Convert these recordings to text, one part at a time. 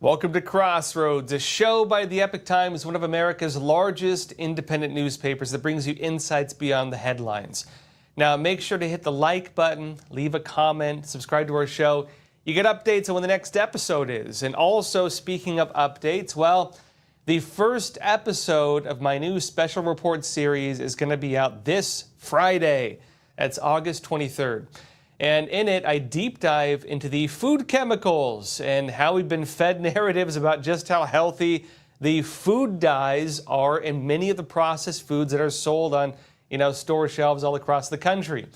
Welcome to Crossroads, a show by the Epoch Times, one of America's largest independent newspapers that brings you insights beyond the headlines. Now, make sure to hit the like button, leave a comment, subscribe to our show. You get updates on when the next episode is. And also, speaking of updates, well, the first episode of my new special report series is going to be out this Friday. That's August 23rd. And in it, I deep dive into the food chemicals and how we've been fed narratives about just how healthy the food dyes are in many of the processed foods that are sold on, store shelves all across the country.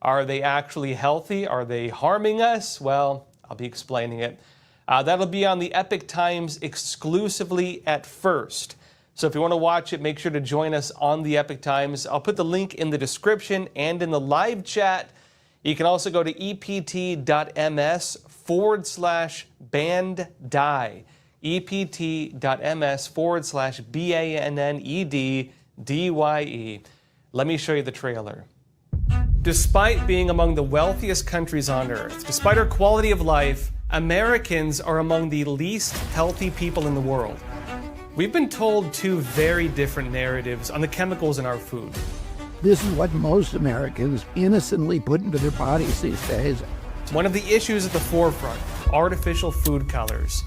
Are they actually healthy? Are they harming us? Well, I'll be explaining it. That'll be on the Epoch Times exclusively at first. So if you want to watch it, make sure to join us on the Epoch Times. I'll put the link in the description and in the live chat. You can also go to ept.ms/banneddye, ept.ms/BANNEDDYE. Let me show you the trailer. Despite being among the wealthiest countries on earth, despite our quality of life, Americans are among the least healthy people in the world. We've been told two very different narratives on the chemicals in our food. This is what most Americans innocently put into their bodies these days. One of the issues at the forefront, artificial food colors.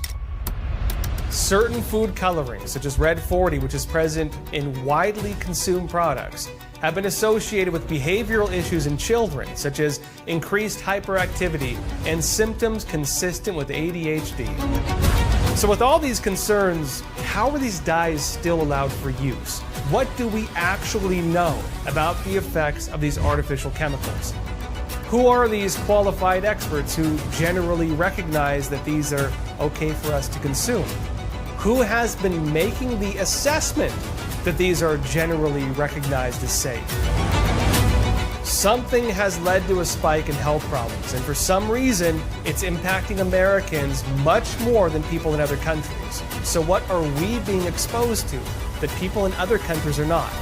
Certain food colorings, such as Red 40, which is present in widely consumed products, have been associated with behavioral issues in children, such as increased hyperactivity and symptoms consistent with ADHD. So with all these concerns, how are these dyes still allowed for use? What do we actually know about the effects of these artificial chemicals? Who are these qualified experts who generally recognize that these are okay for us to consume? Who has been making the assessment that these are generally recognized as safe? Something has led to a spike in health problems, and for some reason, it's impacting Americans much more than people in other countries. So what are we being exposed to that people in other countries are not?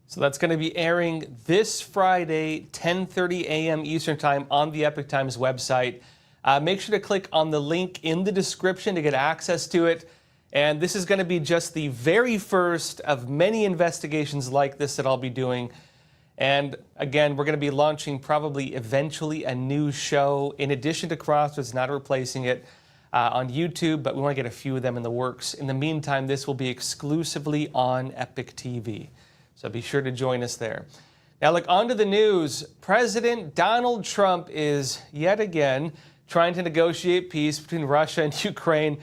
So that's going to be airing this Friday, 10:30 a.m. Eastern Time on the Epoch Times website. Make sure to click on the link in the description to get access to it. And this is going to be just the very first of many investigations like this that I'll be doing. And again, we're going to be launching probably eventually a new show in addition to Crossroads, not replacing it, on YouTube, but we want to get a few of them in the works. In the meantime, this will be exclusively on Epoch TV. So be sure to join us there. Now, look, on to the news. President Donald Trump is yet again trying to negotiate peace between Russia and Ukraine.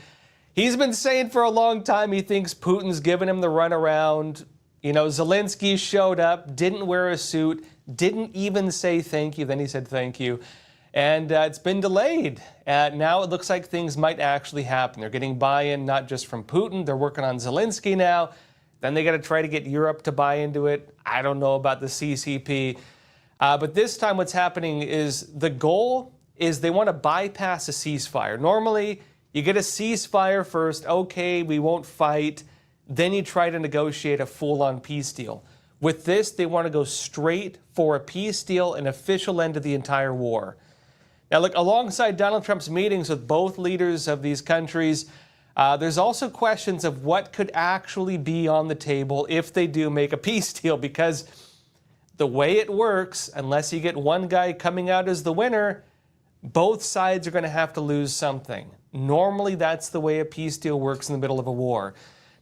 He's been saying for a long time he thinks Putin's giving him the runaround. Zelensky showed up, didn't wear a suit, didn't even say thank you. Then he said thank you. And it's been delayed. Now it looks like things might actually happen. They're getting buy-in not just from Putin. They're working on Zelensky now. Then they got to try to get Europe to buy into it. I don't know about the CCP. But this time what's happening is the goal is they want to bypass a ceasefire. Normally, you get a ceasefire first. Okay, we won't fight. Then you try to negotiate a full-on peace deal. With this, they want to go straight for a peace deal, an official end to the entire war. Now, look, alongside Donald Trump's meetings with both leaders of these countries, there's also questions of what could actually be on the table if they do make a peace deal, because the way it works, unless you get one guy coming out as the winner, both sides are going to have to lose something. Normally, that's the way a peace deal works in the middle of a war.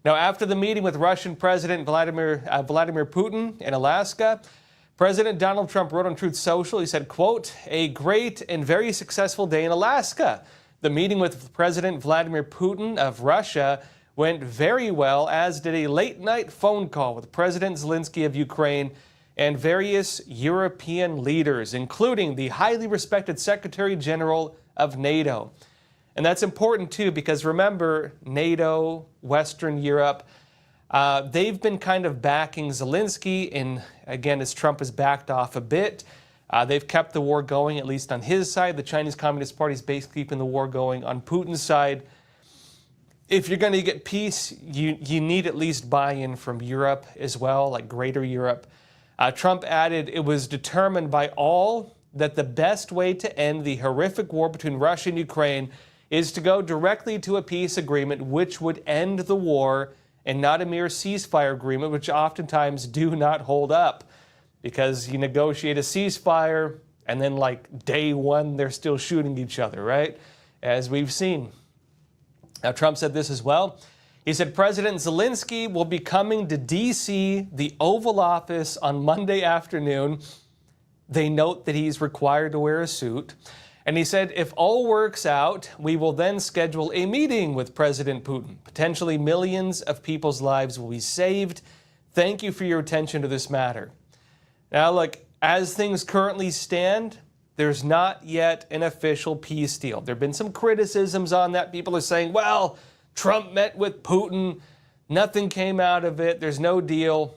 Now, after the meeting with Russian President Vladimir Putin in Alaska, President Donald Trump wrote on Truth Social, he said, quote, "A great and very successful day in Alaska. The meeting with President Vladimir Putin of Russia went very well, as did a late-night phone call with President Zelensky of Ukraine and various European leaders, including the highly respected Secretary General of NATO." And that's important, too, because remember, NATO, Western Europe, they've been kind of backing Zelensky, and again, as Trump has backed off a bit, they've kept the war going, at least on his side. The Chinese Communist Party is basically keeping the war going on Putin's side. if you're going to get peace, you need at least buy-in from Europe as well, like Greater Europe. Trump added, it was determined by all that the best way to end the horrific war between Russia and Ukraine is to go directly to a peace agreement which would end the war and not a mere ceasefire agreement, which oftentimes do not hold up. Because you negotiate a ceasefire and then like day one, they're still shooting each other, right? As we've seen. Now, Trump said this as well. He said President Zelensky will be coming to D.C., the Oval Office, on Monday afternoon. They note that he's required to wear a suit. And he said, if all works out, we will then schedule a meeting with President Putin. Potentially millions of people's lives will be saved. Thank you for your attention to this matter. Now, look, as things currently stand, there's not yet an official peace deal. There have been some criticisms on that. People are saying, well, Trump met with Putin. Nothing came out of it. There's no deal.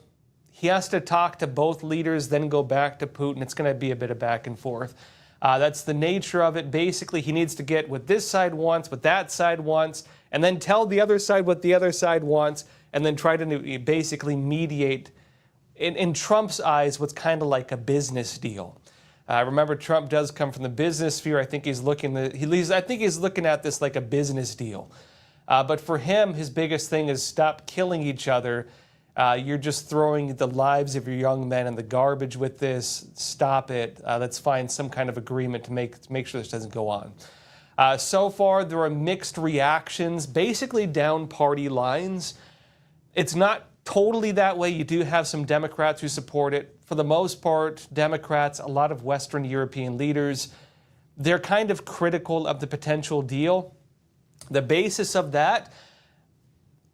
He has to talk to both leaders, then go back to Putin. It's going to be a bit of back and forth. That's the nature of it. Basically, he needs to get what this side wants, what that side wants, and then tell the other side what the other side wants, and then try to basically mediate, in Trump's eyes, what's kind of like a business deal. Remember, Trump does come from the business sphere. I think he's looking at this like a business deal. But for him, his biggest thing is stop killing each other. You're just throwing the lives of your young men in the garbage with this. Stop it. Let's find some kind of agreement to make sure this doesn't go on. So far, there are mixed reactions, basically down party lines. It's not totally that way. You do have some Democrats who support it. For the most part, Democrats, a lot of Western European leaders, they're kind of critical of the potential deal. The basis of that,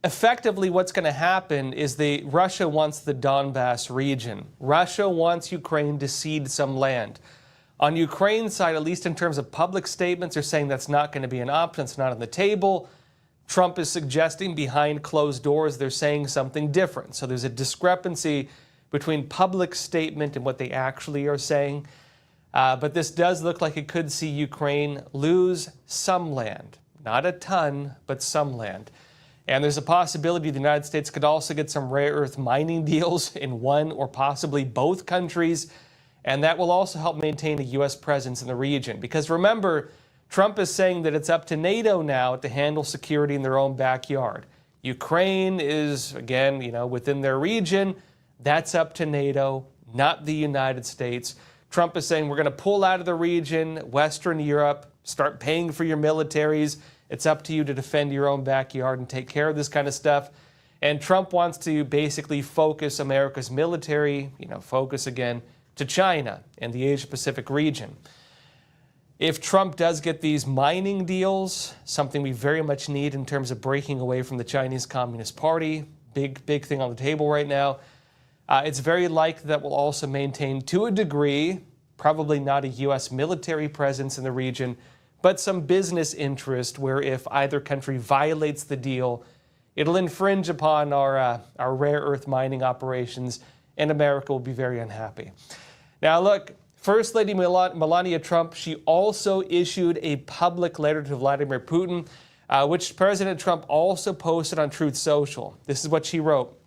effectively what's going to happen is Russia wants the Donbass region. Russia wants Ukraine to cede some land. On Ukraine's side, at least in terms of public statements, they're saying that's not going to be an option. It's not on the table. Trump is suggesting behind closed doors they're saying something different. So there's a discrepancy between public statement and what they actually are saying. But this does look like it could see Ukraine lose some land. Not a ton, but some land. And there's a possibility the United States could also get some rare earth mining deals in one or possibly both countries. And that will also help maintain a U.S. presence in the region. Because remember, Trump is saying that it's up to NATO now to handle security in their own backyard. Ukraine is, again, within their region. That's up to NATO, not the United States. Trump is saying we're going to pull out of the region, Western Europe, start paying for your militaries. It's up to you to defend your own backyard and take care of this kind of stuff. And Trump wants to basically focus America's military, focus again to China and the Asia-Pacific region. If Trump does get these mining deals, something we very much need in terms of breaking away from the Chinese Communist Party, big thing on the table right now, it's very likely that we'll also maintain, to a degree, probably not a U.S. military presence in the region, but some business interest where if either country violates the deal, it'll infringe upon our rare earth mining operations, and America will be very unhappy. Now, look, First Lady Melania Trump, she also issued a public letter to Vladimir Putin, which President Trump also posted on Truth Social. This is what she wrote.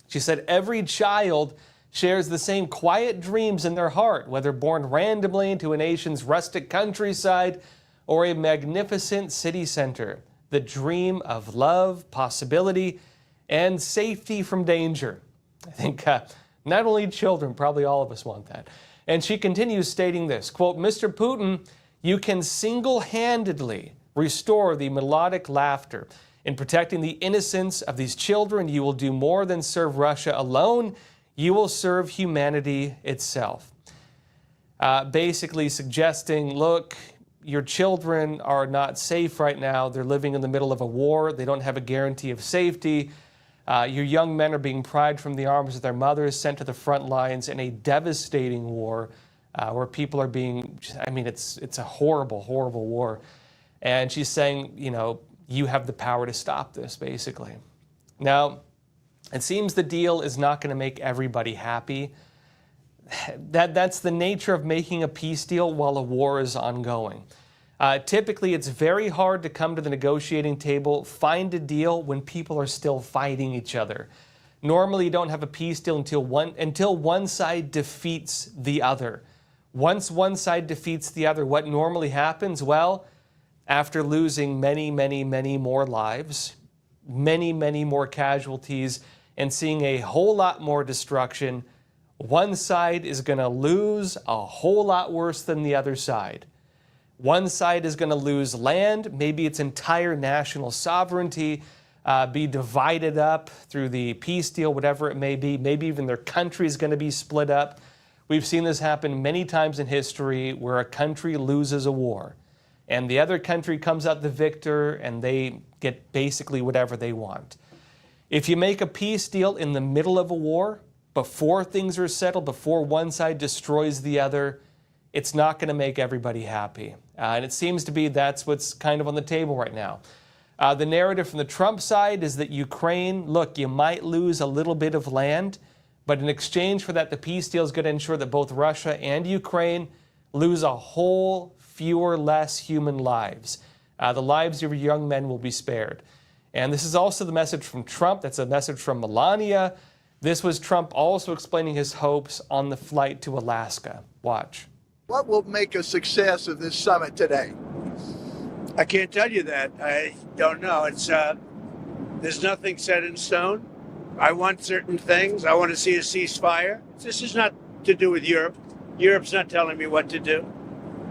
She said, every child shares the same quiet dreams in their heart, whether born randomly into a nation's rustic countryside or a magnificent city center. The dream of love, possibility, and safety from danger. I think not only children, probably all of us want that. And she continues stating this, quote, Mr. Putin, you can single-handedly restore the melodic laughter. In protecting the innocence of these children, you will do more than serve Russia alone. You will serve humanity itself. Basically suggesting, look, your children are not safe right now. They're living in the middle of a war. They don't have a guarantee of safety. Your young men are being pried from the arms of their mothers, sent to the front lines in a devastating war where people are being, it's a horrible, horrible war. And she's saying, you have the power to stop this, basically. Now, it seems the deal is not going to make everybody happy. That's the nature of making a peace deal while a war is ongoing. Typically, it's very hard to come to the negotiating table, find a deal when people are still fighting each other. Normally, you don't have a peace deal until one side defeats the other. Once one side defeats the other, what normally happens? Well, after losing many, many, many more lives, many, many more casualties, and seeing a whole lot more destruction, one side is going to lose a whole lot worse than the other side. One side is going to lose land, maybe its entire national sovereignty, be divided up through the peace deal, whatever it may be. Maybe even their country is going to be split up. We've seen this happen many times in history where a country loses a war and the other country comes out the victor and they get basically whatever they want. If you make a peace deal in the middle of a war, before things are settled, before one side destroys the other, it's not going to make everybody happy. And it seems to be that's what's kind of on the table right now. The narrative from the Trump side is that Ukraine, look, you might lose a little bit of land, but in exchange for that, the peace deal is going to ensure that both Russia and Ukraine lose a whole fewer, less human lives. The lives of your young men will be spared. And this is also the message from Trump. That's a message from Melania. This was Trump also explaining his hopes on the flight to Alaska. Watch. What will make a success of this summit today? I can't tell you that. I don't know. There's nothing set in stone. I want certain things. I want to see a ceasefire. This is not to do with Europe. Europe's not telling me what to do.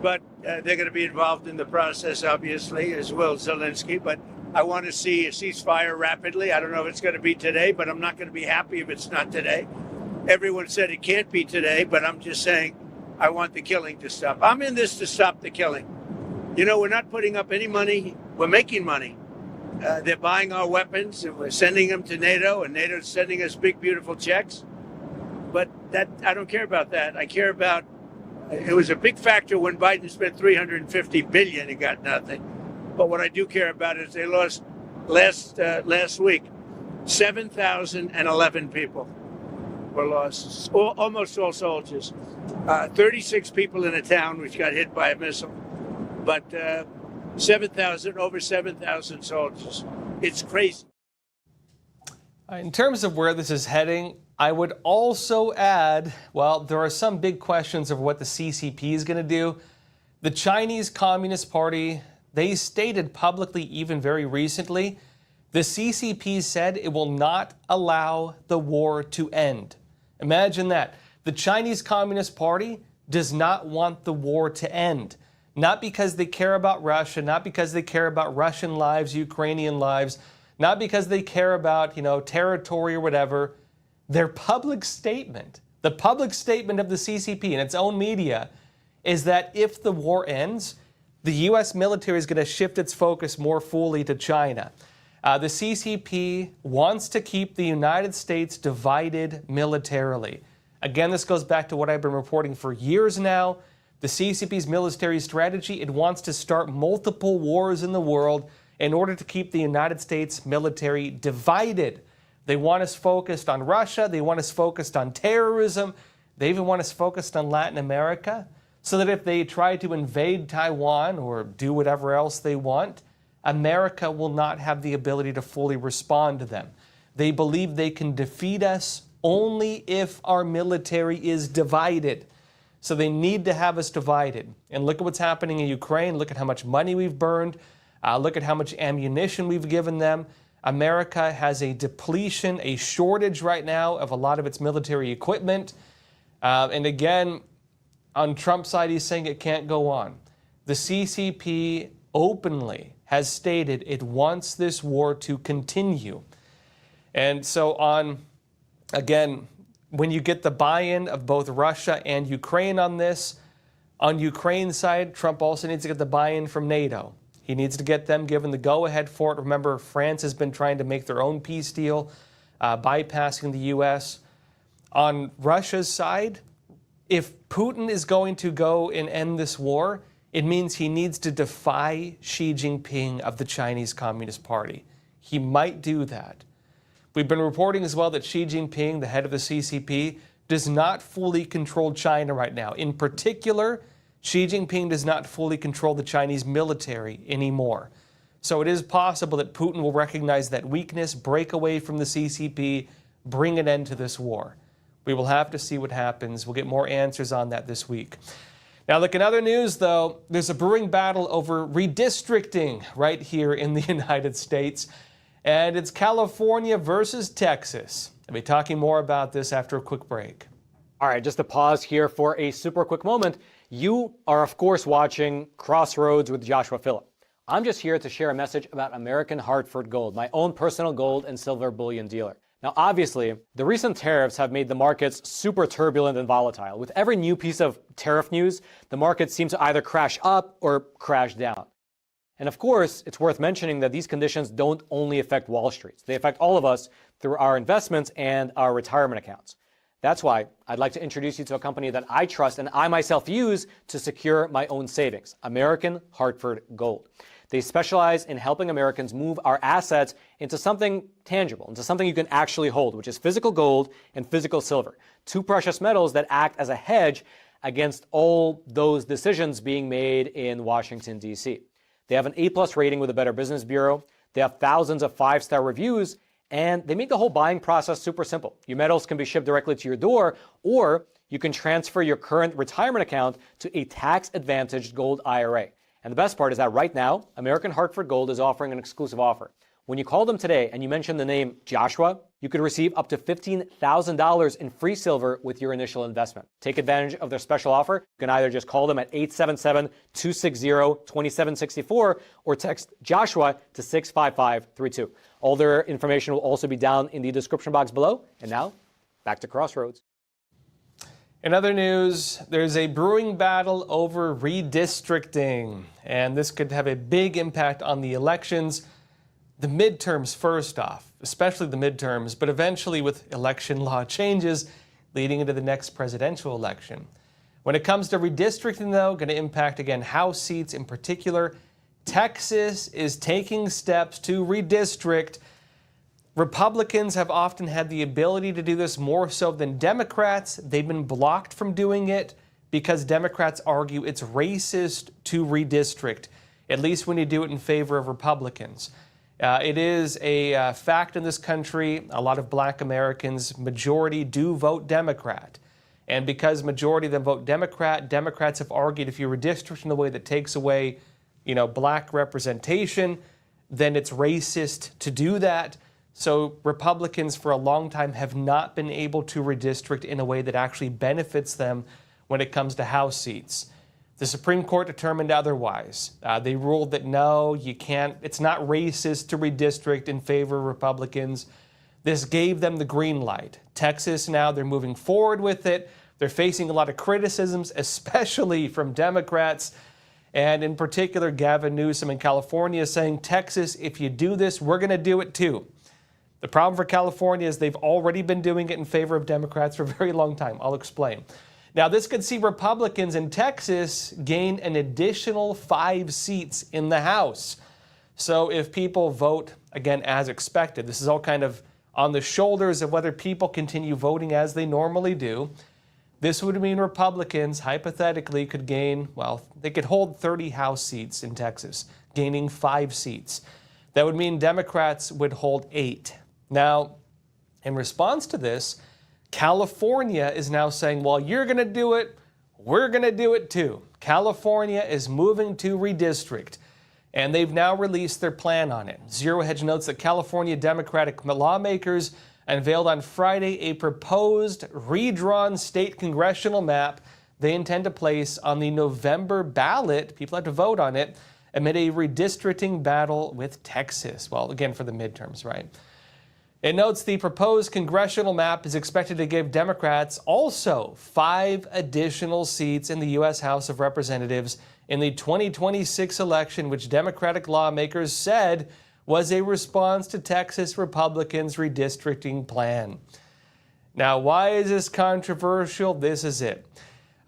But they're going to be involved in the process, obviously, as will Zelensky. But I want to see a ceasefire rapidly. I don't know if it's going to be today, but I'm not going to be happy if it's not today. Everyone said it can't be today, but I'm just saying I want the killing to stop. I'm in this to stop the killing. You know, we're not putting up any money. We're making money. They're buying our weapons, and we're sending them to NATO, and NATO's sending us big, beautiful checks. But that I don't care about that. I care about, it was a big factor when Biden spent $350 billion and got nothing. But what I do care about is they lost last week, 7,011 people were lost, almost all soldiers. 36 people in a town which got hit by a missile. But over 7,000 soldiers. It's crazy. In terms of where this is heading, I would also add, well, there are some big questions of what the CCP is going to do. The Chinese Communist Party, they stated publicly, even very recently, the CCP said it will not allow the war to end. Imagine that. The Chinese Communist Party does not want the war to end. Not because they care about Russia, not because they care about Russian lives, Ukrainian lives, not because they care about, territory or whatever. Their public statement, the public statement of the CCP in its own media, is that if the war ends, the U.S. military is going to shift its focus more fully to China. The CCP wants to keep the United States divided militarily. Again, this goes back to what I've been reporting for years now. The CCP's military strategy, it wants to start multiple wars in the world in order to keep the United States military divided. They want us focused on Russia. They want us focused on terrorism. They even want us focused on Latin America, so that if they try to invade Taiwan or do whatever else they want, America will not have the ability to fully respond to them. They believe they can defeat us only if our military is divided. So they need to have us divided. And look at what's happening in Ukraine. Look at how much money we've burned. Look at how much ammunition we've given them. America has a depletion, a shortage right now of a lot of its military equipment. And again, on Trump's side, he's saying it can't go on. The CCP openly has stated it wants this war to continue. And so again, when you get the buy-in of both Russia and Ukraine on this, on Ukraine's side, Trump also needs to get the buy-in from NATO. He needs to get them given the go-ahead for it. Remember, France has been trying to make their own peace deal, bypassing the U.S. On Russia's side, if Putin is going to go and end this war, it means he needs to defy Xi Jinping of the Chinese Communist Party. He might do that. We've been reporting as well that Xi Jinping, the head of the CCP, does not fully control China right now. In particular, Xi Jinping does not fully control the Chinese military anymore. So it is possible that Putin will recognize that weakness, break away from the CCP, bring an end to this war. We will have to see what happens. We'll get more answers on that this week. Now, look, in other news, though, there's a brewing battle over redistricting right here in the United States. And it's California versus Texas. I'll be talking more about this after a quick break. All right, just a pause here for a super quick moment. You are, of course, watching Crossroads with Joshua Philipp. I'm just here to share a message about American Hartford Gold, my own personal gold and silver bullion dealer. Now, obviously, the recent tariffs have made the markets super turbulent and volatile. With every new piece of tariff news, the markets seem to either crash up or crash down. And of course, it's worth mentioning that these conditions don't only affect Wall Street. They affect all of us through our investments and our retirement accounts. That's why I'd like to introduce you to a company that I trust and I myself use to secure my own savings, American Hartford Gold. They specialize in helping Americans move our assets into something tangible, into something you can actually hold, which is physical gold and physical silver, two precious metals that act as a hedge against all those decisions being made in Washington, D.C. They have an A+ rating with the Better Business Bureau. They have thousands of 5-star reviews, and they make the whole buying process super simple. Your metals can be shipped directly to your door, or you can transfer your current retirement account to a tax-advantaged gold IRA. And the best part is that right now, American Hartford Gold is offering an exclusive offer. When you call them today and you mention the name Joshua, you could receive up to $15,000 in free silver with your initial investment. Take advantage of their special offer. You can either just call them at 877-260-2764 or text Joshua to 65532. All their information will also be down in the description box below. And now, back to Crossroads. In other news, there's a brewing battle over redistricting, and this could have a big impact on the elections. The midterms first off, especially the midterms, but eventually with election law changes leading into the next presidential election. When it comes to redistricting, though, going to impact, again, House seats in particular. Texas is taking steps to redistrict. Republicans have often had the ability to do this more so than Democrats. They've been blocked from doing it because Democrats argue it's racist to redistrict, at least when you do it in favor of Republicans. It is a fact in this country. A lot of black Americans, majority, do vote Democrat. And because majority of them vote Democrat, Democrats have argued if you redistrict in a way that takes away, black representation, then it's racist to do that. So Republicans for a long time have not been able to redistrict in a way that actually benefits them when it comes to House seats. The Supreme Court determined otherwise. They ruled that no, you can't, it's not racist to redistrict in favor of Republicans. This gave them the green light. Texas now, they're moving forward with it. They're facing a lot of criticisms, especially from Democrats. And in particular, Gavin Newsom in California is saying, Texas, if you do this, we're going to do it too. The problem for California is they've already been doing it in favor of Democrats for a very long time. I'll explain. Now, this could see Republicans in Texas gain an additional 5 seats in the House. So if people vote, again, as expected, this is all kind of on the shoulders of whether people continue voting as they normally do. This would mean Republicans, hypothetically, could gain, they could hold 30 House seats in Texas, gaining 5 seats. That would mean Democrats would hold 8. Now, in response to this, California is now saying, well, you're going to do it, we're going to do it too. California is moving to redistrict, and they've now released their plan on it. Zero Hedge notes that California Democratic lawmakers unveiled on Friday a proposed redrawn state congressional map they intend to place on the November ballot. People have to vote on it amid a redistricting battle with Texas. Well, again, for the midterms, right? It notes the proposed congressional map is expected to give Democrats also 5 additional seats in the U.S. House of Representatives in the 2026 election, which Democratic lawmakers said was a response to Texas Republicans' redistricting plan. Now, why is this controversial? This is it.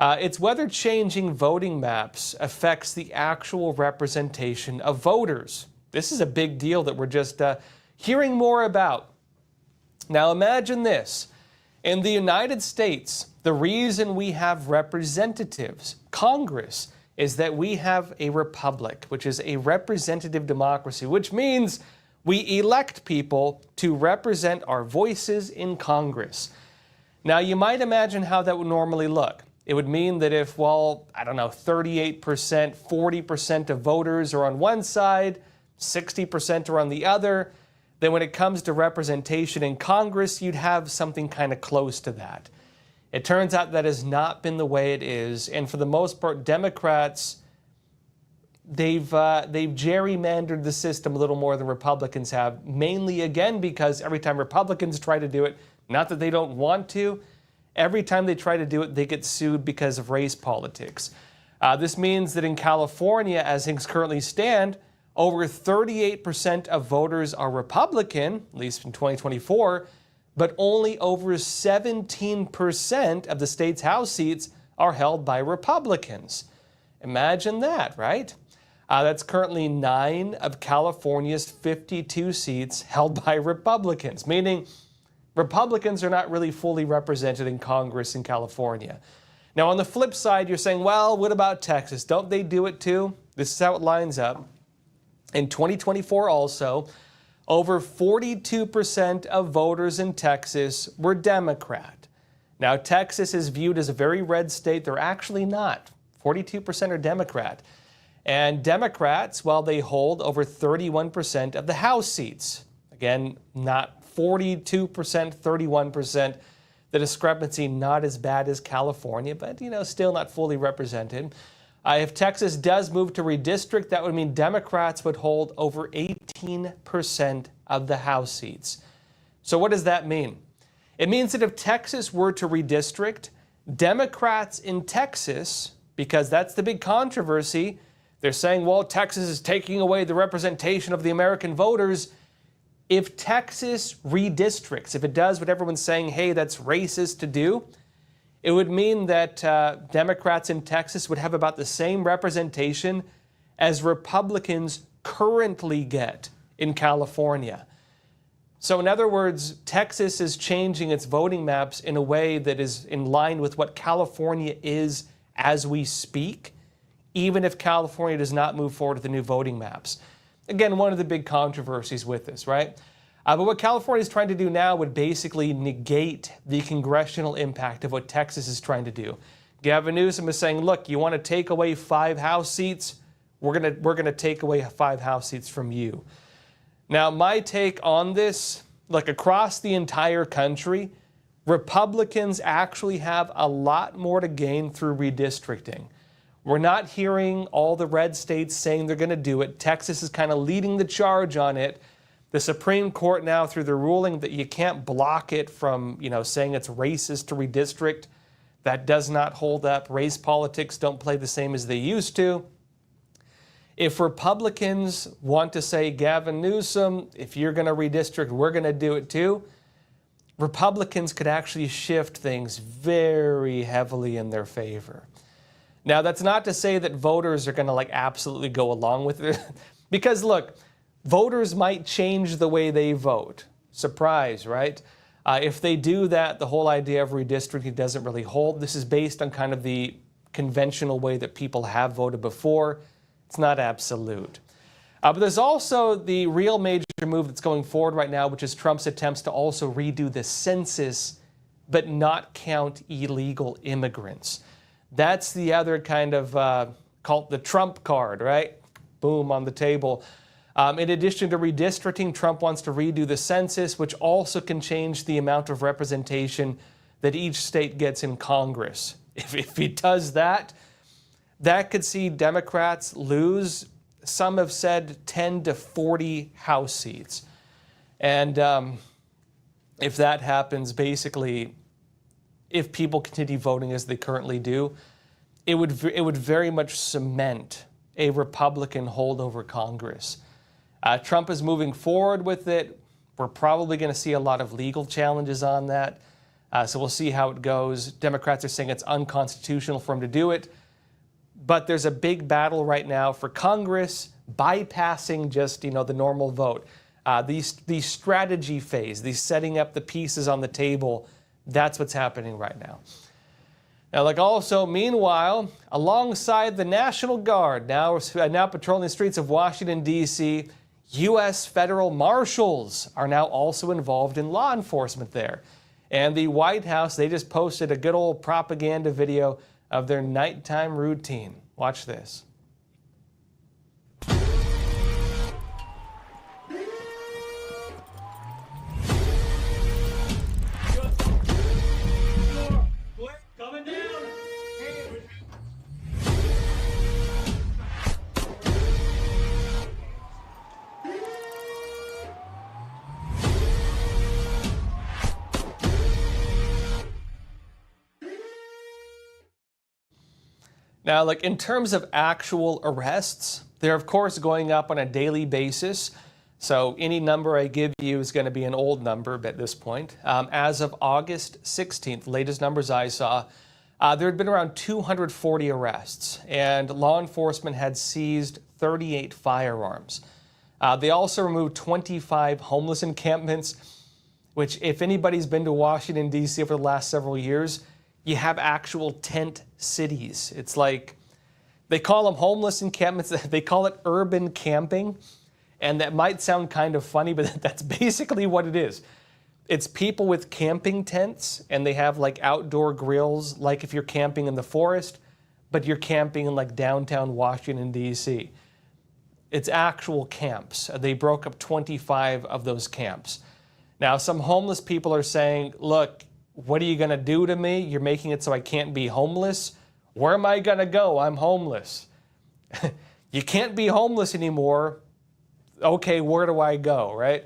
It's whether changing voting maps affects the actual representation of voters. This is a big deal that we're just hearing more about. Now imagine this. In the United States, The reason we have representatives, Congress, is that we have a republic, which is a representative democracy, which means we elect people to represent our voices in Congress. Now, you might imagine how that would normally look. It would mean that if, well, I don't know, 38%, 40% of voters are on one side, 60% are on the other, then when it comes to representation in Congress, you'd have something kind of close to that. It turns out that has not been the way it is, and for the most part, Democrats, they've gerrymandered the system a little more than Republicans have, mainly again because every time Republicans try to do it, not that they don't want to, every time they try to do it, they get sued because of race politics. This means that in California, as things currently stand, over 38% of voters are Republican, at least in 2024, but only over 17% of the state's House seats are held by Republicans. Imagine that, right? That's currently 9 of California's 52 seats held by Republicans, meaning Republicans are not really fully represented in Congress in California. Now, on the flip side, you're saying, well, what about Texas? Don't they do it too? This is how it lines up. In 2024 also, over 42% of voters in Texas were Democrat. Now, Texas is viewed as a very red state. They're actually not. 42% are Democrat. And Democrats, well, they hold over 31% of the House seats. Again, not 42%, 31%. The discrepancy not as bad as California, but, still not fully represented. If Texas does move to redistrict, that would mean Democrats would hold over 18% of the House seats. So what does that mean? It means that if Texas were to redistrict, Democrats in Texas, because that's the big controversy, they're saying, well, Texas is taking away the representation of the American voters. If Texas redistricts, if it does what everyone's saying, hey, that's racist to do, it would mean that Democrats in Texas would have about the same representation as Republicans currently get in California. So in other words, Texas is changing its voting maps in a way that is in line with what California is as we speak, even if California does not move forward with the new voting maps. Again, one of the big controversies with this, right? But what California is trying to do now would basically negate the congressional impact of what Texas is trying to do. Gavin Newsom is saying, look, you want to take away 5 House seats? We're gonna take away 5 House seats from you. Now, my take on this, look, across the entire country, Republicans actually have a lot more to gain through redistricting. We're not hearing all the red states saying they're going to do it. Texas is kind of leading the charge on it. The Supreme Court now, through the ruling that you can't block it from, saying it's racist to redistrict, that does not hold up. Race politics don't play the same as they used to. If Republicans want to say, Gavin Newsom, if you're going to redistrict, we're going to do it too, Republicans could actually shift things very heavily in their favor. Now, that's not to say that voters are going to absolutely go along with it. Because look, voters might change the way they vote. Surprise, right? If they do that, the whole idea of redistricting doesn't really hold. This is based on kind of the conventional way that people have voted before. It's not absolute. But there's also the real major move that's going forward right now, which is Trump's attempts to also redo the census, but not count illegal immigrants. That's the other kind of called the Trump card, right? Boom, on the table. In addition to redistricting, Trump wants to redo the census, which also can change the amount of representation that each state gets in Congress. If he does that, that could see Democrats lose, some have said, 10 to 40 House seats. And if that happens, basically, if people continue voting as they currently do, it would very much cement a Republican hold over Congress. Trump is moving forward with it. We're probably going to see a lot of legal challenges on that. So we'll see how it goes. Democrats are saying it's unconstitutional for him to do it. But there's a big battle right now for Congress bypassing just, the normal vote. The strategy phase, the setting up the pieces on the table, that's what's happening right now. Now, also, meanwhile, alongside the National Guard, now patrolling the streets of Washington, D.C., U.S. federal marshals are now also involved in law enforcement there. And the White House, they just posted a good old propaganda video of their nighttime routine. Watch this. Now, in terms of actual arrests, they're of course going up on a daily basis. So any number I give you is going to be an old number at this point. As of August 16th, latest numbers I saw, there had been around 240 arrests, and law enforcement had seized 38 firearms. They also removed 25 homeless encampments, which, if anybody's been to Washington, D.C. over the last several years, you have actual tent cities. It's like, they call them homeless encampments, they call it urban camping, and that might sound kind of funny, but that's basically what it is. It's people with camping tents, and they have outdoor grills, like if you're camping in the forest, but you're camping in downtown Washington, D.C. It's actual camps. They broke up 25 of those camps. Now, some homeless people are saying, look, what are you going to do to me? You're making it so I can't be homeless. Where am I going to go? I'm homeless. You can't be homeless anymore. Okay, where do I go, right?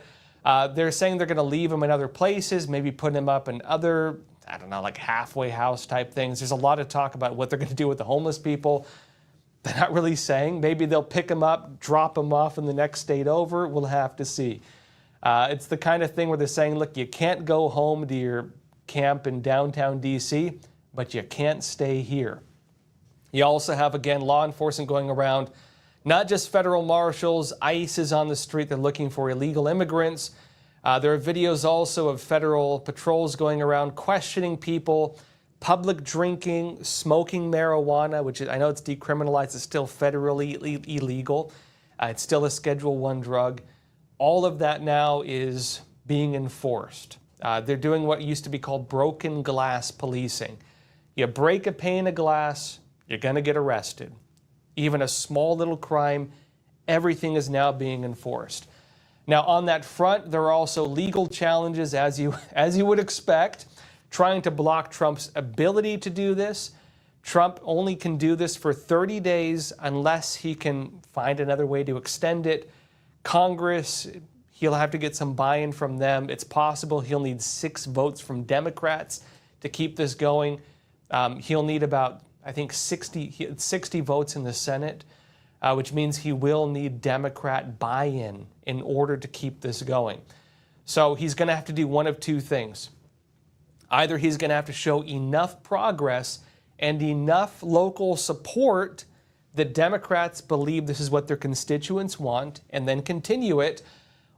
They're saying they're going to leave them in other places, maybe put them up in other, I don't know, halfway house type things. There's a lot of talk about what they're going to do with the homeless people. They're not really saying. Maybe they'll pick them up, drop them off in the next state over. We'll have to see. It's the kind of thing where they're saying, look, you can't go home to your camp in downtown D.C., but you can't stay here. You also have, again, law enforcement going around, not just federal marshals. ICE is on the street. They're looking for illegal immigrants. There are videos also of federal patrols going around questioning people, public drinking, smoking marijuana, which I know it's decriminalized. It's still federally illegal. It's still a Schedule I drug. All of that now is being enforced. They're doing what used to be called broken glass policing. You break a pane of glass, you're going to get arrested. Even a small little crime, everything is now being enforced. Now, on that front, there are also legal challenges, as you would expect, trying to block Trump's ability to do this. Trump only can do this for 30 days unless he can find another way to extend it. Congress, he'll have to get some buy-in from them. It's possible he'll need 6 votes from Democrats to keep this going. He'll need about, I think, 60 votes in the Senate, which means he will need Democrat buy-in in order to keep this going. So he's going to have to do one of two things. Either he's going to have to show enough progress and enough local support that Democrats believe this is what their constituents want and then continue it,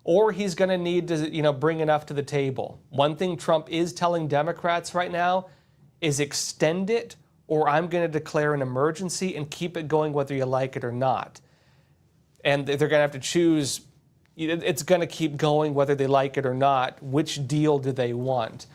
or he's going to need to, bring enough to the table. One thing Trump is telling Democrats right now is extend it, or I'm going to declare an emergency and keep it going whether you like it or not. And they're going to have to choose. It's going to keep going whether they like it or not. Which deal do they want?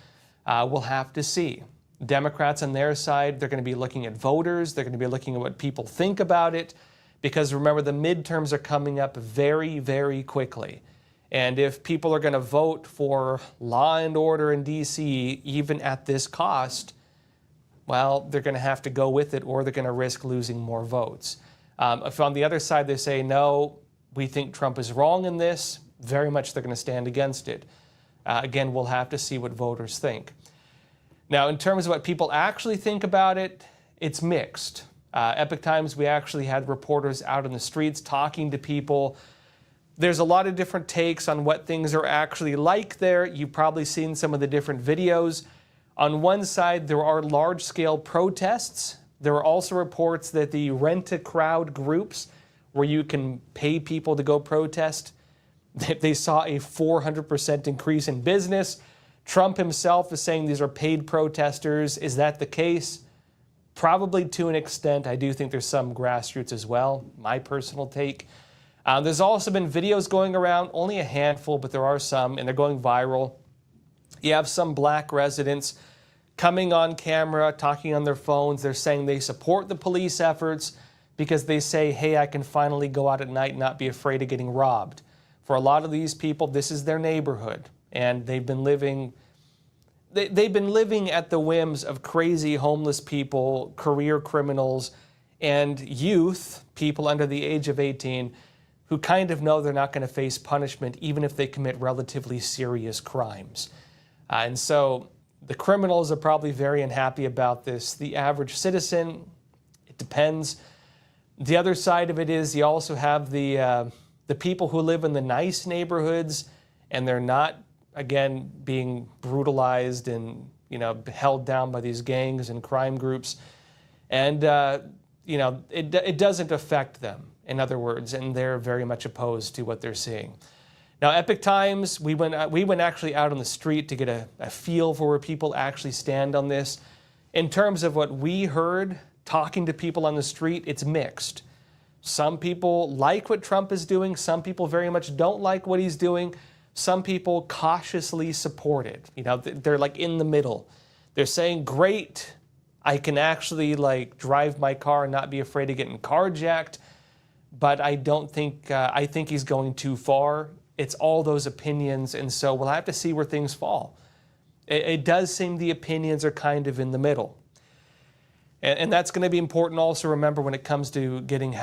We'll have to see. Democrats on their side, they're going to be looking at voters. They're going to be looking at what people think about it. Because remember, the midterms are coming up very, very quickly. And if people are going to vote for law and order in D.C., even at this cost, well, they're going to have to go with it, or they're going to risk losing more votes. If on the other side they say, no, we think Trump is wrong in this, very much they're going to stand against it. Again, we'll have to see what voters think. Now, in terms of what people actually think about it, it's mixed. Epoch Times, we actually had reporters out in the streets talking to people. There's a lot of different takes on what things are actually like there. You've probably seen some of the different videos. On one side, there are large-scale protests. There are also reports that the rent-a-crowd groups, where you can pay people to go protest, they saw a 400% increase in business. Trump himself is saying these are paid protesters. Is that the case? Probably to an extent. I do think there's some grassroots as well, my personal take. There's also been videos going around, only a handful, but there are some, and they're going viral. You have some black residents coming on camera, talking on their phones. They're saying they support the police efforts because they say, hey, I can finally go out at night and not be afraid of getting robbed. For a lot of these people, this is their neighborhood, and they've been living at the whims of crazy homeless people, career criminals, and youth, people under the age of 18, who kind of know they're not going to face punishment even if they commit relatively serious crimes. And so the criminals are probably very unhappy about this. The average citizen, it depends. The other side of it is you also have the people who live in the nice neighborhoods, and they're not, again, being brutalized and, held down by these gangs and crime groups. And, it doesn't affect them, in other words, and they're very much opposed to what they're seeing. Now, Epoch Times, we went actually out on the street to get a feel for where people actually stand on this. In terms of what we heard, talking to people on the street, it's mixed. Some people like what Trump is doing. Some people very much don't like what he's doing. Some people cautiously support it. They're like in the middle. They're saying, great, I can actually drive my car and not be afraid of getting carjacked. But I think he's going too far. It's all those opinions, and so we'll have to see where things fall. It does seem the opinions are kind of in the middle. And that's going to be important also remember when it comes to getting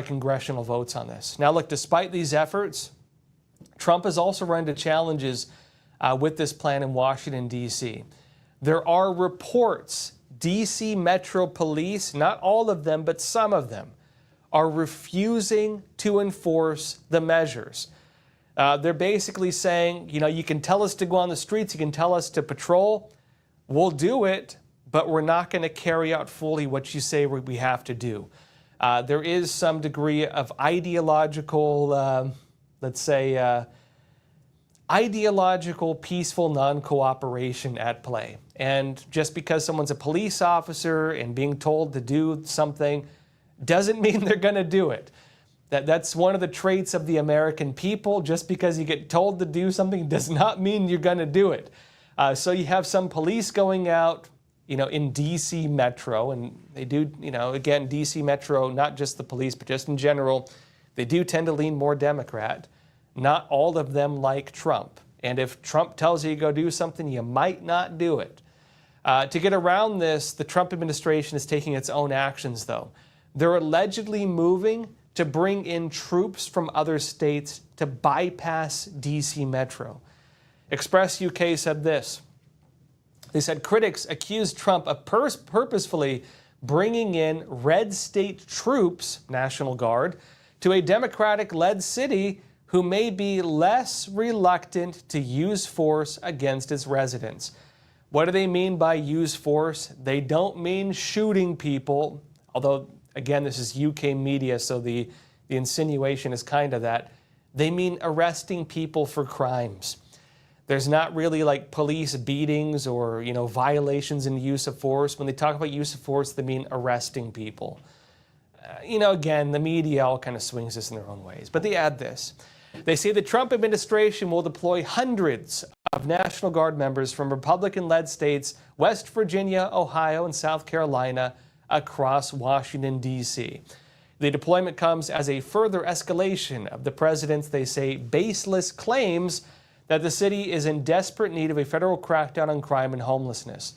congressional votes on this. Now look, despite these efforts, Trump has also run into challenges with this plan in Washington, D.C. There are reports D.C. Metro Police, not all of them, but some of them, are refusing to enforce the measures. They're basically saying, you can tell us to go on the streets, you can tell us to patrol, we'll do it, but we're not going to carry out fully what you say we have to do. There is some degree of ideological, ideological peaceful non-cooperation at play. And just because someone's a police officer and being told to do something doesn't mean they're going to do it. That's one of the traits of the American people. Just because you get told to do something does not mean you're going to do it. So you have some police going out, in D.C. Metro, and they do, again, D.C. Metro, not just the police, but just in general, they do tend to lean more Democrat. Not all of them like Trump. And if Trump tells you to go do something, you might not do it. To get around this, the Trump administration is taking its own actions, though. They're allegedly moving to bring in troops from other states to bypass D.C. Metro. Express UK said this. They said critics accused Trump of purposefully bringing in red state troops, National Guard, to a Democratic-led city who may be less reluctant to use force against its residents. What do they mean by use force? They don't mean shooting people, although, again, this is UK media, so the insinuation is kind of that. They mean arresting people for crimes. There's not really police beatings or, violations in the use of force. When they talk about use of force, they mean arresting people. Again, the media all kind of swings this in their own ways. But they add this. They say the Trump administration will deploy hundreds of National Guard members from Republican-led states, West Virginia, Ohio, and South Carolina, across Washington, D.C. The deployment comes as a further escalation of the president's, they say, baseless claims that the city is in desperate need of a federal crackdown on crime and homelessness.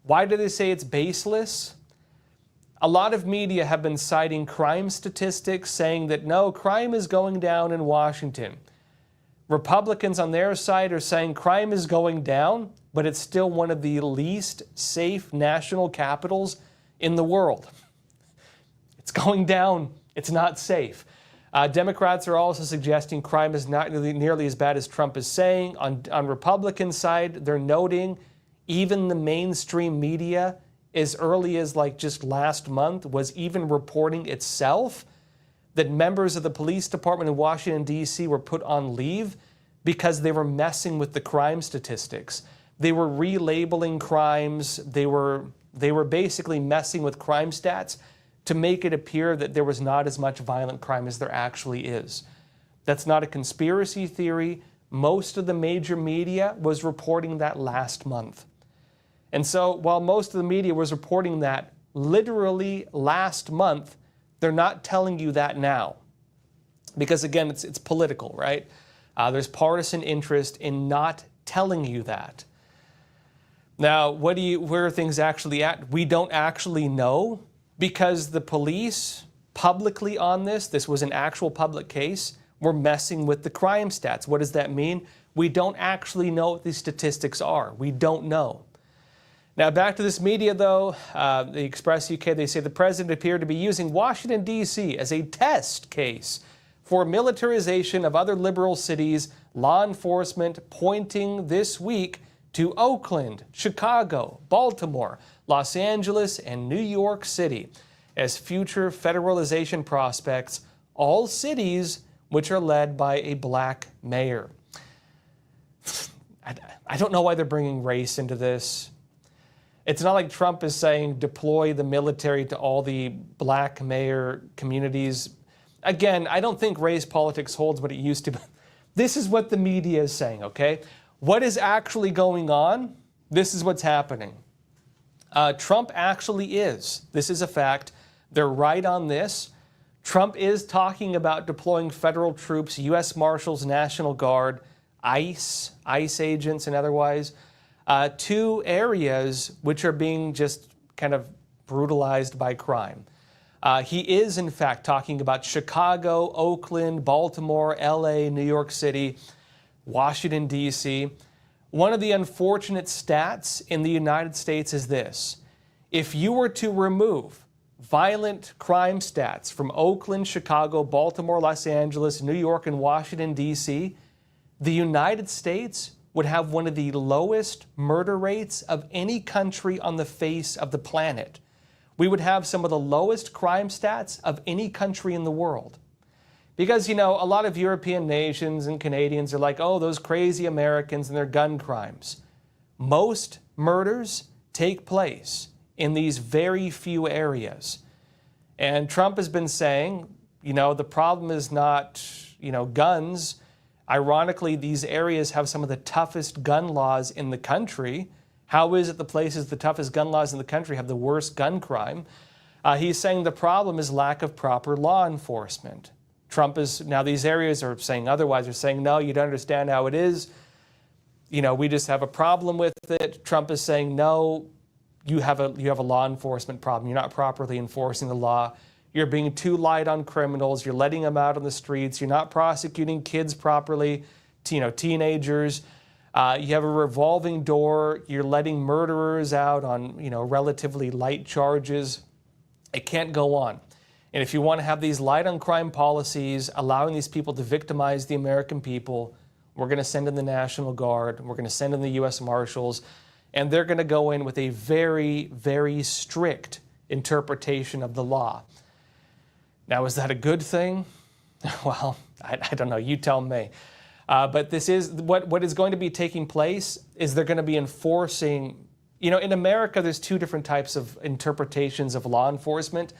Why do they say it's baseless? A lot of media have been citing crime statistics saying that no, crime is going down in Washington. Republicans on their side are saying crime is going down, but it's still one of the least safe national capitals in the world. It's going down. It's not safe. Democrats are also suggesting crime is not nearly as bad as Trump is saying. On Republican side, they're noting even the mainstream media, as early as just last month, was even reporting itself that members of the police department in Washington, D.C. were put on leave because they were messing with the crime statistics. They were relabeling crimes. They were They were basically messing with crime stats to make it appear that there was not as much violent crime as there actually is. That's not a conspiracy theory. Most of the major media was reporting that last month. And so while most of the media was reporting that literally last month, they're not telling you that now. Because again, it's political, right? There's partisan interest in not telling you that. Now, where are things actually at? We don't actually know, because the police publicly on this was an actual public case, were messing with the crime stats. What does that mean? We don't actually know what these statistics are. We don't know. Now, back to this media, though. The Express UK, they say the president appeared to be using Washington, D.C. as a test case for militarization of other liberal cities, law enforcement pointing this week to Oakland, Chicago, Baltimore, Los Angeles, and New York City as future federalization prospects, all cities which are led by a black mayor. I don't know why they're bringing race into this. It's not like Trump is saying deploy the military to all the black mayor communities. Again, I don't think race politics holds what it used to be. This is what the media is saying, okay? What is actually going on? This is what's happening. Trump actually is. This is a fact. They're right on this. Trump is talking about deploying federal troops, U.S. Marshals, National Guard, ICE agents and otherwise, to areas which are being just kind of brutalized by crime. He is, in fact, talking about Chicago, Oakland, Baltimore, L.A., New York City, Washington, D.C. One of the unfortunate stats in the United States is this. If you were to remove violent crime stats from Oakland, Chicago, Baltimore, Los Angeles, New York, and Washington, D.C., the United States would have one of the lowest murder rates of any country on the face of the planet. We would have some of the lowest crime stats of any country in the world. Because, you know, a lot of European nations and Canadians are like, oh, those crazy Americans and their gun crimes. Most murders take place in these very few areas. And Trump has been saying, you know, the problem is not, you know, guns. Ironically, these areas have some of the toughest gun laws in the country. How is it the places, the toughest gun laws in the country, have the worst gun crime? He's saying the problem is lack of proper law enforcement. Trump is, now these areas are saying otherwise. They're saying, no, you don't understand how it is. You know, we just have a problem with it. Trump is saying, no, you have a law enforcement problem. You're not properly enforcing the law. You're being too light on criminals. You're letting them out on the streets. You're not prosecuting kids properly, teenagers. You have a revolving door. You're letting murderers out on, relatively light charges. It can't go on. And if you want to have these light on crime policies, allowing these people to victimize the American people, we're going to send in the National Guard. We're going to send in the U.S. Marshals. And they're going to go in with a very, very strict interpretation of the law. Now, is that a good thing? Well, I don't know. You tell me. But this is what is going to be taking place is they're going to be enforcing, in America, there's two different types of interpretations of law enforcement.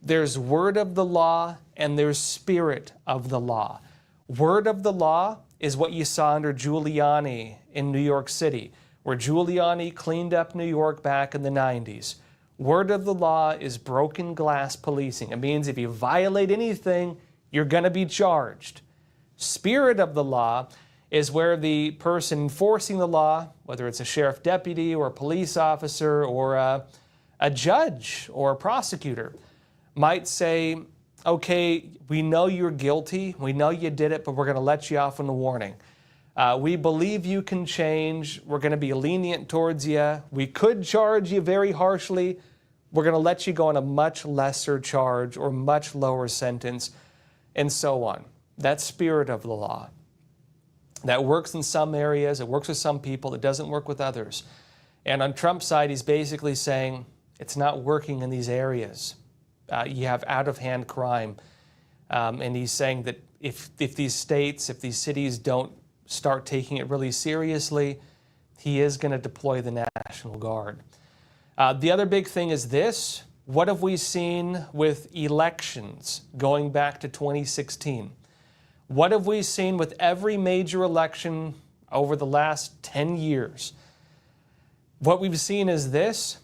There's word of the law and there's spirit of the law. Word of the law is what you saw under Giuliani in New York City, where Giuliani cleaned up New York back in the 90s. Word of the law is broken glass policing. It means if you violate anything, you're going to be charged. Spirit of the law is where the person enforcing the law, whether it's a sheriff deputy or a police officer or a judge or a prosecutor, might say, okay, we know you're guilty, we know you did it, but we're going to let you off on a warning. We believe you can change, we're going to be lenient towards you, we could charge you very harshly, we're going to let you go on a much lesser charge or much lower sentence, and so on. That's spirit of the law. That works in some areas, it works with some people, it doesn't work with others. And on Trump's side, he's basically saying it's not working in these areas. You have out-of-hand crime. And he's saying that if these states, if these cities don't start taking it really seriously, he is going to deploy the National Guard. The other big thing is this. What have we seen with elections going back to 2016? What have we seen with every major election over the last 10 years? What we've seen is this.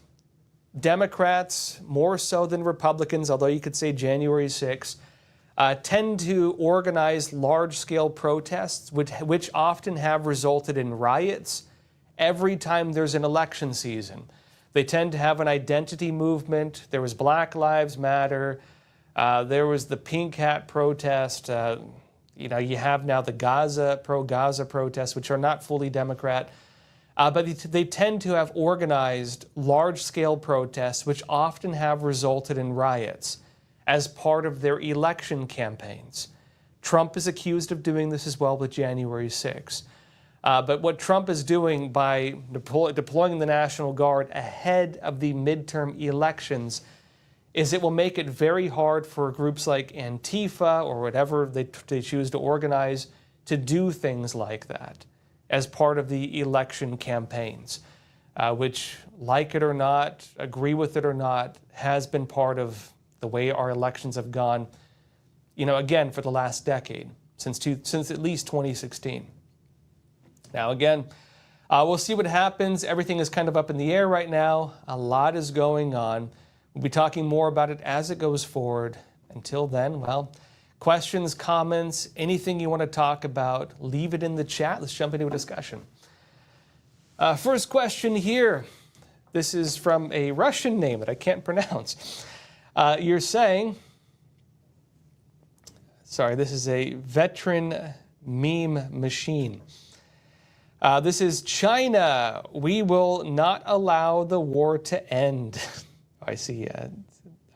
Democrats, more so than Republicans, although you could say January 6th, tend to organize large-scale protests, which often have resulted in riots every time there's an election season. They tend to have an identity movement. There was Black Lives Matter. There was the Pink Hat protest. You have now the pro-Gaza protests, which are not fully Democrat. But they tend to have organized large-scale protests, which often have resulted in riots as part of their election campaigns. Trump is accused of doing this as well with January 6th. But what Trump is doing by deploying the National Guard ahead of the midterm elections is it will make it very hard for groups like Antifa or whatever they choose to organize to do things like that as part of the election campaigns, which, like it or not, agree with it or not, has been part of the way our elections have gone, again, for the last decade, since at least 2016. Now, again, we'll see what happens. Everything is kind of up in the air right now. A lot is going on. We'll be talking more about it as it goes forward. Until then, well, questions, comments, anything you want to talk about, leave it in the chat. Let's jump into a discussion. First question here. This is from a Russian name that I can't pronounce. You're saying, sorry, this is a veteran meme machine. This is China. We will not allow the war to end. I see.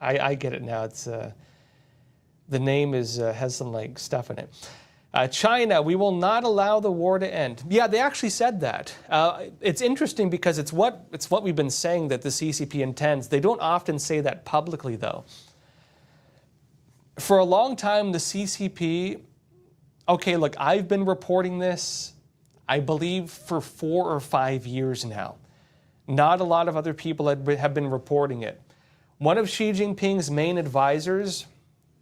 I get it now. It's the name has some stuff in it. China, we will not allow the war to end. Yeah, they actually said that. It's interesting because it's what we've been saying that the CCP intends. They don't often say that publicly, though. For a long time, the CCP. Okay, look, I've been reporting this, I believe, for 4 or 5 years now. Not a lot of other people have been reporting it. One of Xi Jinping's main advisors,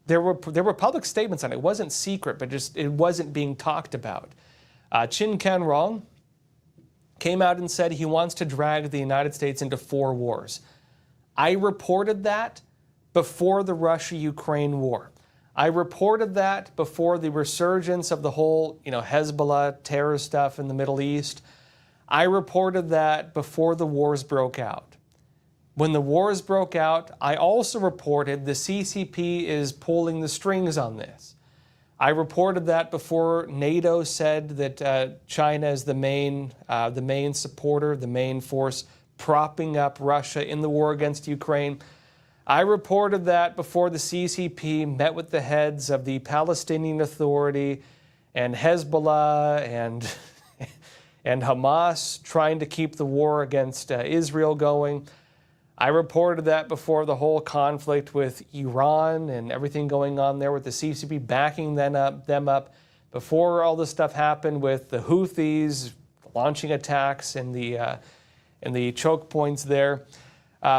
there were public statements on it. It wasn't secret, but just it wasn't being talked about. Qin Canrong came out and said he wants to drag the United States into 4 wars. I reported that before the Russia-Ukraine war. I reported that before the resurgence of the whole, Hezbollah terror stuff in the Middle East. I reported that before the wars broke out. When the wars broke out, I also reported the CCP is pulling the strings on this. I reported that before NATO said that China is the main supporter, the main force propping up Russia in the war against Ukraine. I reported that before the CCP met with the heads of the Palestinian Authority and Hezbollah and Hamas trying to keep the war against Israel going. I reported that before the whole conflict with Iran and everything going on there with the CCP backing them up, before all this stuff happened with the Houthis launching attacks in the choke points there.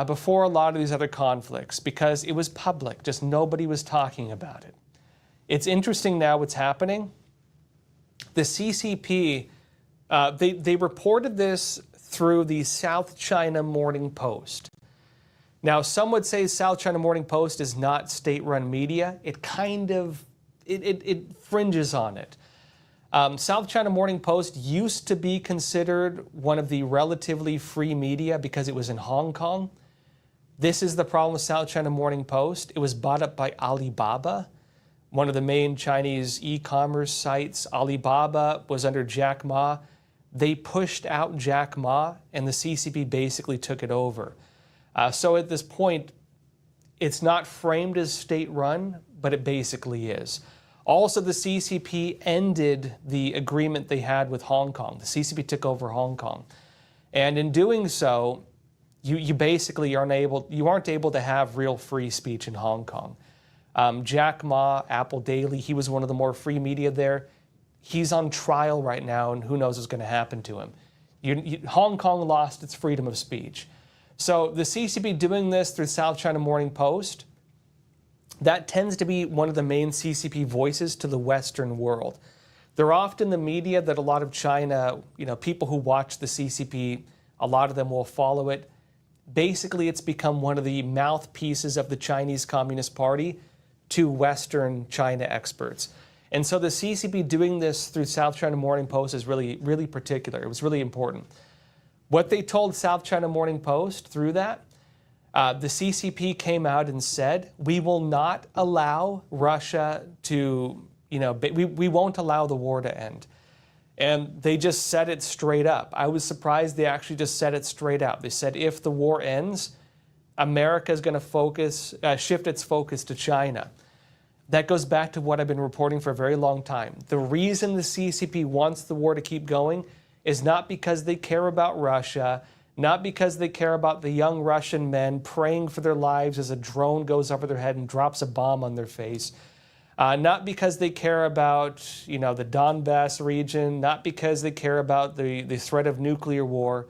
Before a lot of these other conflicts, because it was public, just nobody was talking about it. It's interesting now what's happening. The CCP, they reported this through the South China Morning Post. Now, some would say South China Morning Post is not state-run media. It kind of, it fringes on it. South China Morning Post used to be considered one of the relatively free media because it was in Hong Kong. This is the problem with South China Morning Post. It was bought up by Alibaba, one of the main Chinese e-commerce sites. Alibaba was under Jack Ma. They pushed out Jack Ma, and the CCP basically took it over. So at this point, it's not framed as state-run, but it basically is. Also, the CCP ended the agreement they had with Hong Kong. The CCP took over Hong Kong. And in doing so, you basically aren't able to have real free speech in Hong Kong. Jack Ma, Apple Daily, he was one of the more free media there. He's on trial right now, and who knows what's going to happen to him. Hong Kong lost its freedom of speech. So the CCP doing this through South China Morning Post, that tends to be one of the main CCP voices to the Western world. They're often the media that a lot of China, people who watch the CCP, a lot of them will follow it. Basically, it's become one of the mouthpieces of the Chinese Communist Party to Western China experts. And so the CCP doing this through South China Morning Post is really, really particular. It was really important. What they told South China Morning Post through that, the CCP came out and said, we will not allow Russia to, we won't allow the war to end. And they just said it straight up. I was surprised they actually just said it straight out. They said if the war ends, America is going to shift its focus to China. That goes back to what I've been reporting for a very long time. The reason the CCP wants the war to keep going is not because they care about Russia, not because they care about the young Russian men praying for their lives as a drone goes over their head and drops a bomb on their face, not because they care about the Donbass region, not because they care about the threat of nuclear war.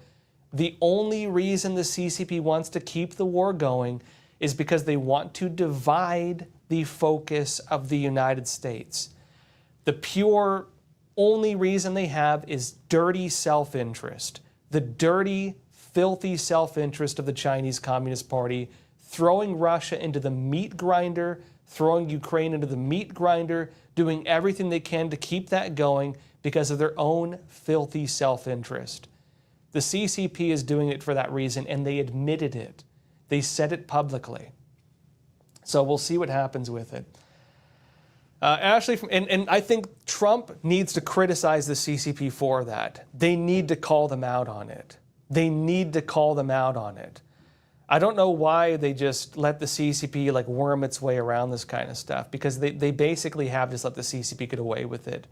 The only reason the CCP wants to keep the war going is because they want to divide the focus of the United States. The pure only reason they have is dirty self-interest. The dirty, filthy self-interest of the Chinese Communist Party, throwing Russia into the meat grinder, throwing Ukraine into the meat grinder, doing everything they can to keep that going because of their own filthy self-interest. The CCP is doing it for that reason, and they admitted it. They said it publicly. So we'll see what happens with it. Ashley, and I think Trump needs to criticize the CCP for that. They need to call them out on it. They need to call them out on it. I don't know why they just let the CCP worm its way around this kind of stuff, because they basically have just let the CCP get away with it.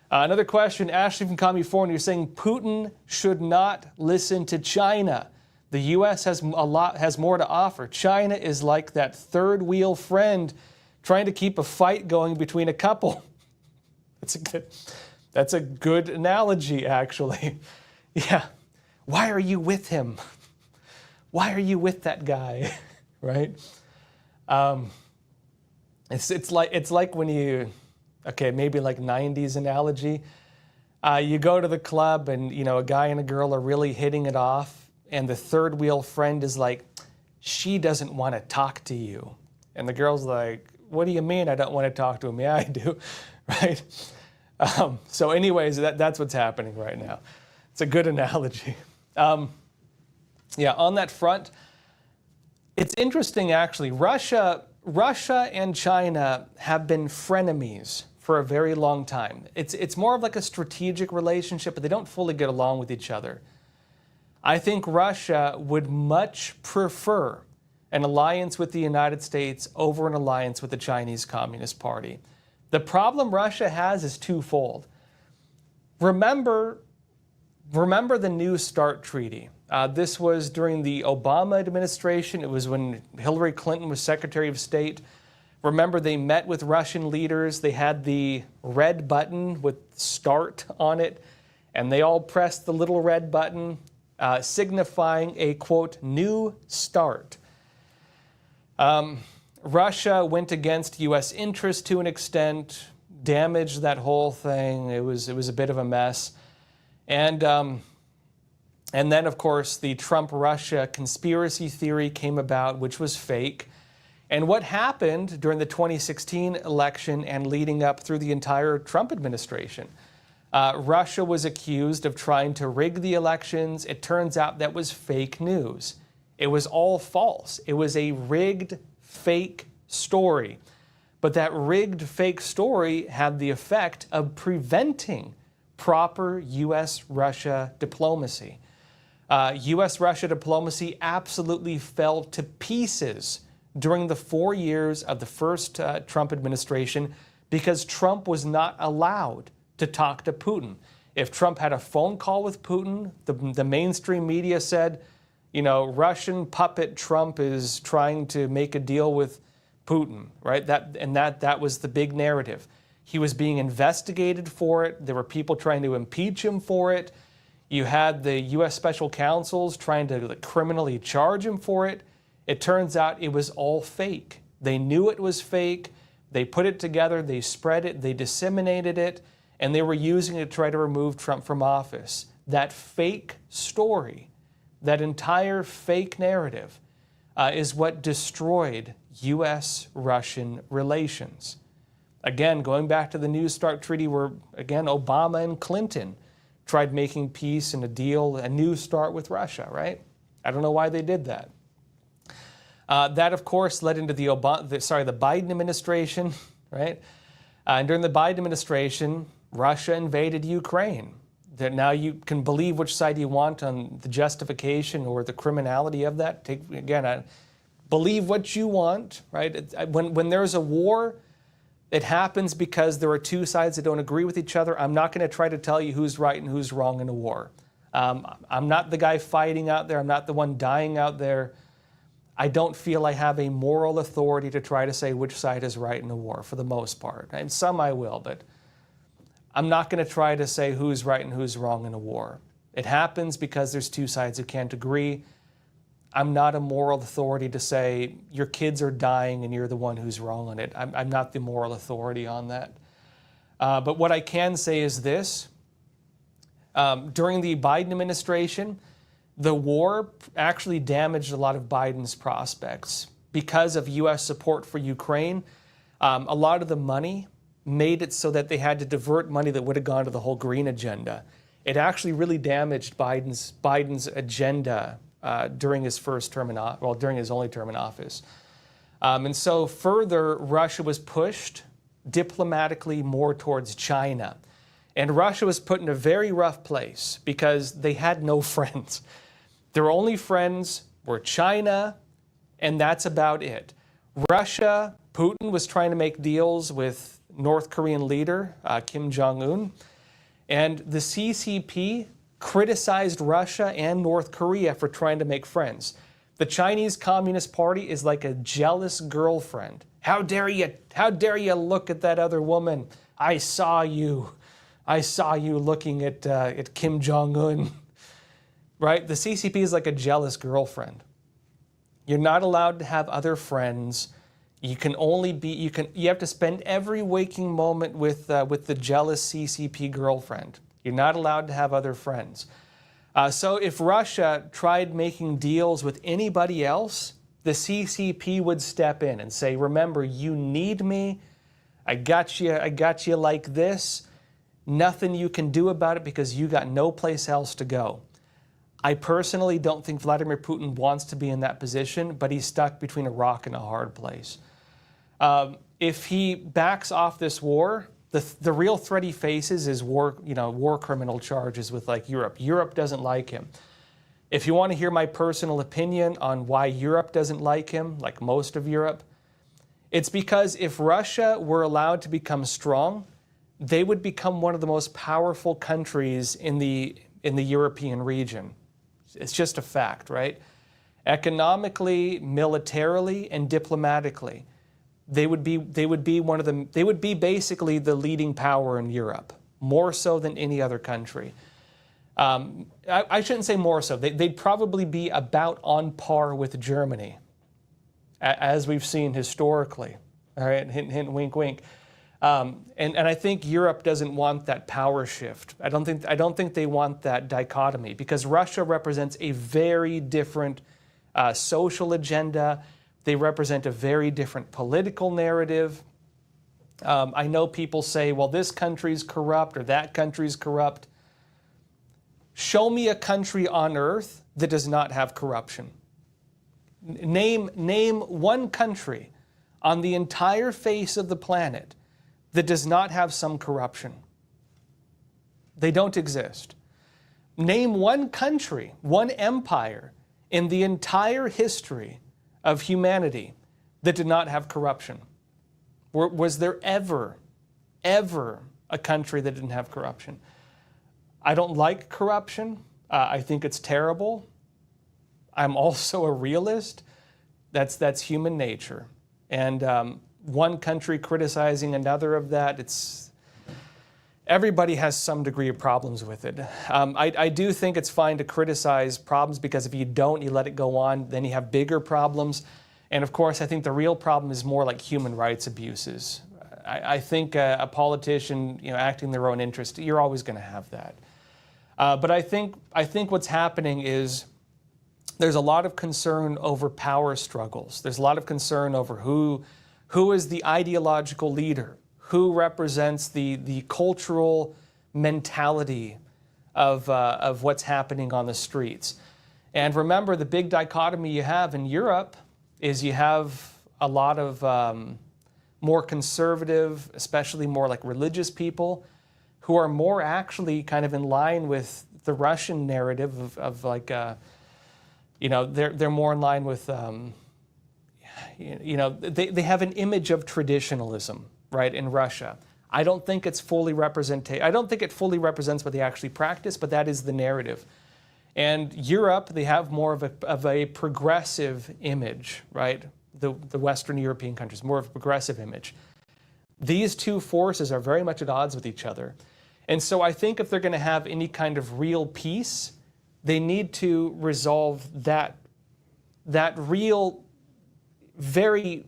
Another question, Ashley from California, you're saying Putin should not listen to China. The U.S. has more to offer. China is like that third wheel friend trying to keep a fight going between a couple. That's a good analogy, actually. Yeah. Why are you with him? Why are you with that guy? Right? It's like when you, maybe like 90s analogy. You go to the club and a guy and a girl are really hitting it off, and the third wheel friend is like, she doesn't want to talk to you. And the girl's like, what do you mean I don't want to talk to him? Yeah, I do, right? So anyways, that's what's happening right now. It's a good analogy. On that front, it's interesting actually. Russia and China have been frenemies for a very long time. It's more of like a strategic relationship, but they don't fully get along with each other. I think Russia would much prefer an alliance with the United States over an alliance with the Chinese Communist Party. The problem Russia has is twofold. Remember the New START Treaty. This was during the Obama administration. It was when Hillary Clinton was Secretary of State. Remember, they met with Russian leaders. They had the red button with START on it, and they all pressed the little red button, signifying a, quote, new START. Russia went against U.S. interests to an extent, damaged that whole thing. It was a bit of a mess. And then, of course, the Trump-Russia conspiracy theory came about, which was fake. And what happened during the 2016 election and leading up through the entire Trump administration? Russia was accused of trying to rig the elections. It turns out that was fake news. It was all false. It was a rigged, fake story. But that rigged, fake story had the effect of preventing proper U.S.-Russia diplomacy. U.S.-Russia diplomacy absolutely fell to pieces during the 4 years of the first Trump administration because Trump was not allowed to talk to Putin. If Trump had a phone call with Putin, the mainstream media said, Russian puppet Trump is trying to make a deal with Putin, right? That was the big narrative. He was being investigated for it. There were people trying to impeach him for it. You had the U.S. special counsels trying to criminally charge him for it. It turns out it was all fake. They knew it was fake. They put it together, they spread it, they disseminated it, and they were using it to try to remove Trump from office. That fake story, that entire fake narrative, is what destroyed U.S.-Russian relations. Again, going back to the New START treaty where, again, Obama and Clinton tried making peace and a deal, a new start with Russia, right? I don't know why they did that. That, of course, led into the Biden administration, right? And during the Biden administration, Russia invaded Ukraine. That now you can believe which side you want on the justification or the criminality of that. Believe what you want, right? When there's a war, it happens because there are two sides that don't agree with each other. I'm not going to try to tell you who's right and who's wrong in a war. I'm not the guy fighting out there. I'm not the one dying out there. I don't feel I have a moral authority to try to say which side is right in a war, for the most part. And some I will, but I'm not going to try to say who's right and who's wrong in a war. It happens because there's two sides who can't agree. I'm not a moral authority to say your kids are dying and you're the one who's wrong on it. I'm not the moral authority on that. But what I can say is this. During the Biden administration, the war actually damaged a lot of Biden's prospects. Because of U.S. support for Ukraine, a lot of the money made it so that they had to divert money that would have gone to the whole green agenda. It actually really damaged Biden's agenda during his first term during his only term in office. And so further, Russia was pushed diplomatically more towards China. And Russia was put in a very rough place because they had no friends. Their only friends were China, and that's about it. Russia, Putin was trying to make deals with North Korean leader Kim Jong-un, and the CCP criticized Russia and North Korea for trying to make friends. The Chinese Communist Party is like a jealous girlfriend. How dare you look at that other woman? I saw you looking at Kim Jong-un. Right? The CCP is like a jealous girlfriend. You're not allowed to have other friends. You have to spend every waking moment with the jealous CCP girlfriend. You're not allowed to have other friends. So if Russia tried making deals with anybody else, the CCP would step in and say, remember, you need me. I got you like this. Nothing you can do about it because you got no place else to go. I personally don't think Vladimir Putin wants to be in that position, but he's stuck between a rock and a hard place. If he backs off this war, the real threat he faces is war criminal charges with Europe. Europe doesn't like him. If you want to hear my personal opinion on why Europe doesn't like him, like most of Europe, it's because if Russia were allowed to become strong, they would become one of the most powerful countries in the European region. It's just a fact, right? Economically, militarily, and diplomatically, they would be basically the leading power in Europe, more so than any other country. I shouldn't say more so. They'd probably be about on par with Germany, as we've seen historically. All right, hint, hint, wink, wink. And I think Europe doesn't want that power shift. I don't think they want that dichotomy because Russia represents a very different social agenda. They represent a very different political narrative. I know people say, well, this country's corrupt or that country's corrupt. Show me a country on earth that does not have corruption. Name one country on the entire face of the planet that does not have some corruption. They don't exist. Name one country, one empire in the entire history of humanity that did not have corruption. Was there ever a country that didn't have corruption? I don't like corruption. I think it's terrible. I'm also a realist. That's human nature. And one country criticizing another of that, everybody has some degree of problems with it. I do think it's fine to criticize problems, because if you don't, you let it go on, then you have bigger problems. And of course, I think the real problem is more like human rights abuses. I think a politician, acting in their own interest, you're always going to have that. But I think what's happening is there's a lot of concern over power struggles. There's a lot of concern over who is the ideological leader, who represents the cultural mentality of what's happening on the streets. And remember, the big dichotomy you have in Europe is you have a lot of more conservative, especially more like religious people, who are more actually kind of in line with the Russian narrative of like, they're more in line with, they have an image of traditionalism, right, in Russia. I don't think it's fully I don't think it fully represents what they actually practice, but that is the narrative. And Europe, they have more of a progressive image, right? The Western European countries, more of a progressive image. These two forces are very much at odds with each other. And so I think if they're going to have any kind of real peace, they need to resolve that real, very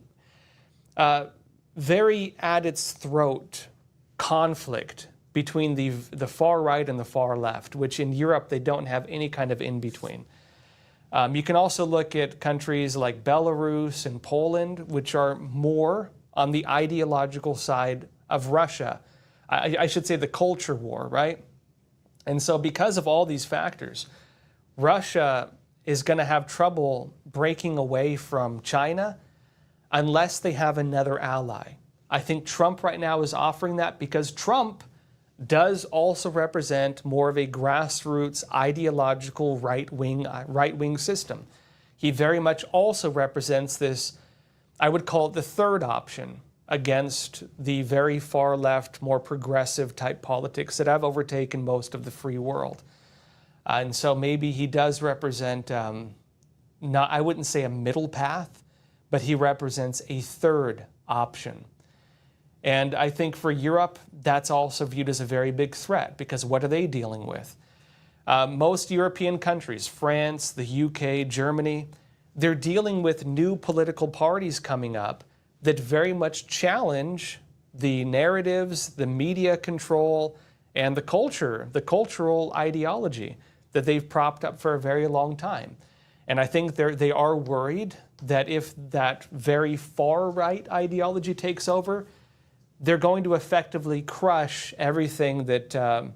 at its throat conflict between the far right and the far left, which in Europe they don't have any kind of in-between. You can also look at countries like Belarus and Poland, which are more on the ideological side of Russia. I should say the culture war, right? And so because of all these factors, Russia is going to have trouble breaking away from China unless they have another ally. I think Trump right now is offering that because Trump does also represent more of a grassroots ideological right-wing system. He very much also represents this, I would call it the third option against the very far left, more progressive type politics that have overtaken most of the free world. And so maybe he does represent, I wouldn't say a middle path, but he represents a third option. And I think for Europe, that's also viewed as a very big threat, because what are they dealing with? Most European countries, France, the UK, Germany, they're dealing with new political parties coming up that very much challenge the narratives, the media control, and the cultural ideology that they've propped up for a very long time. And I think they are worried that if that very far right ideology takes over, they're going to effectively crush everything that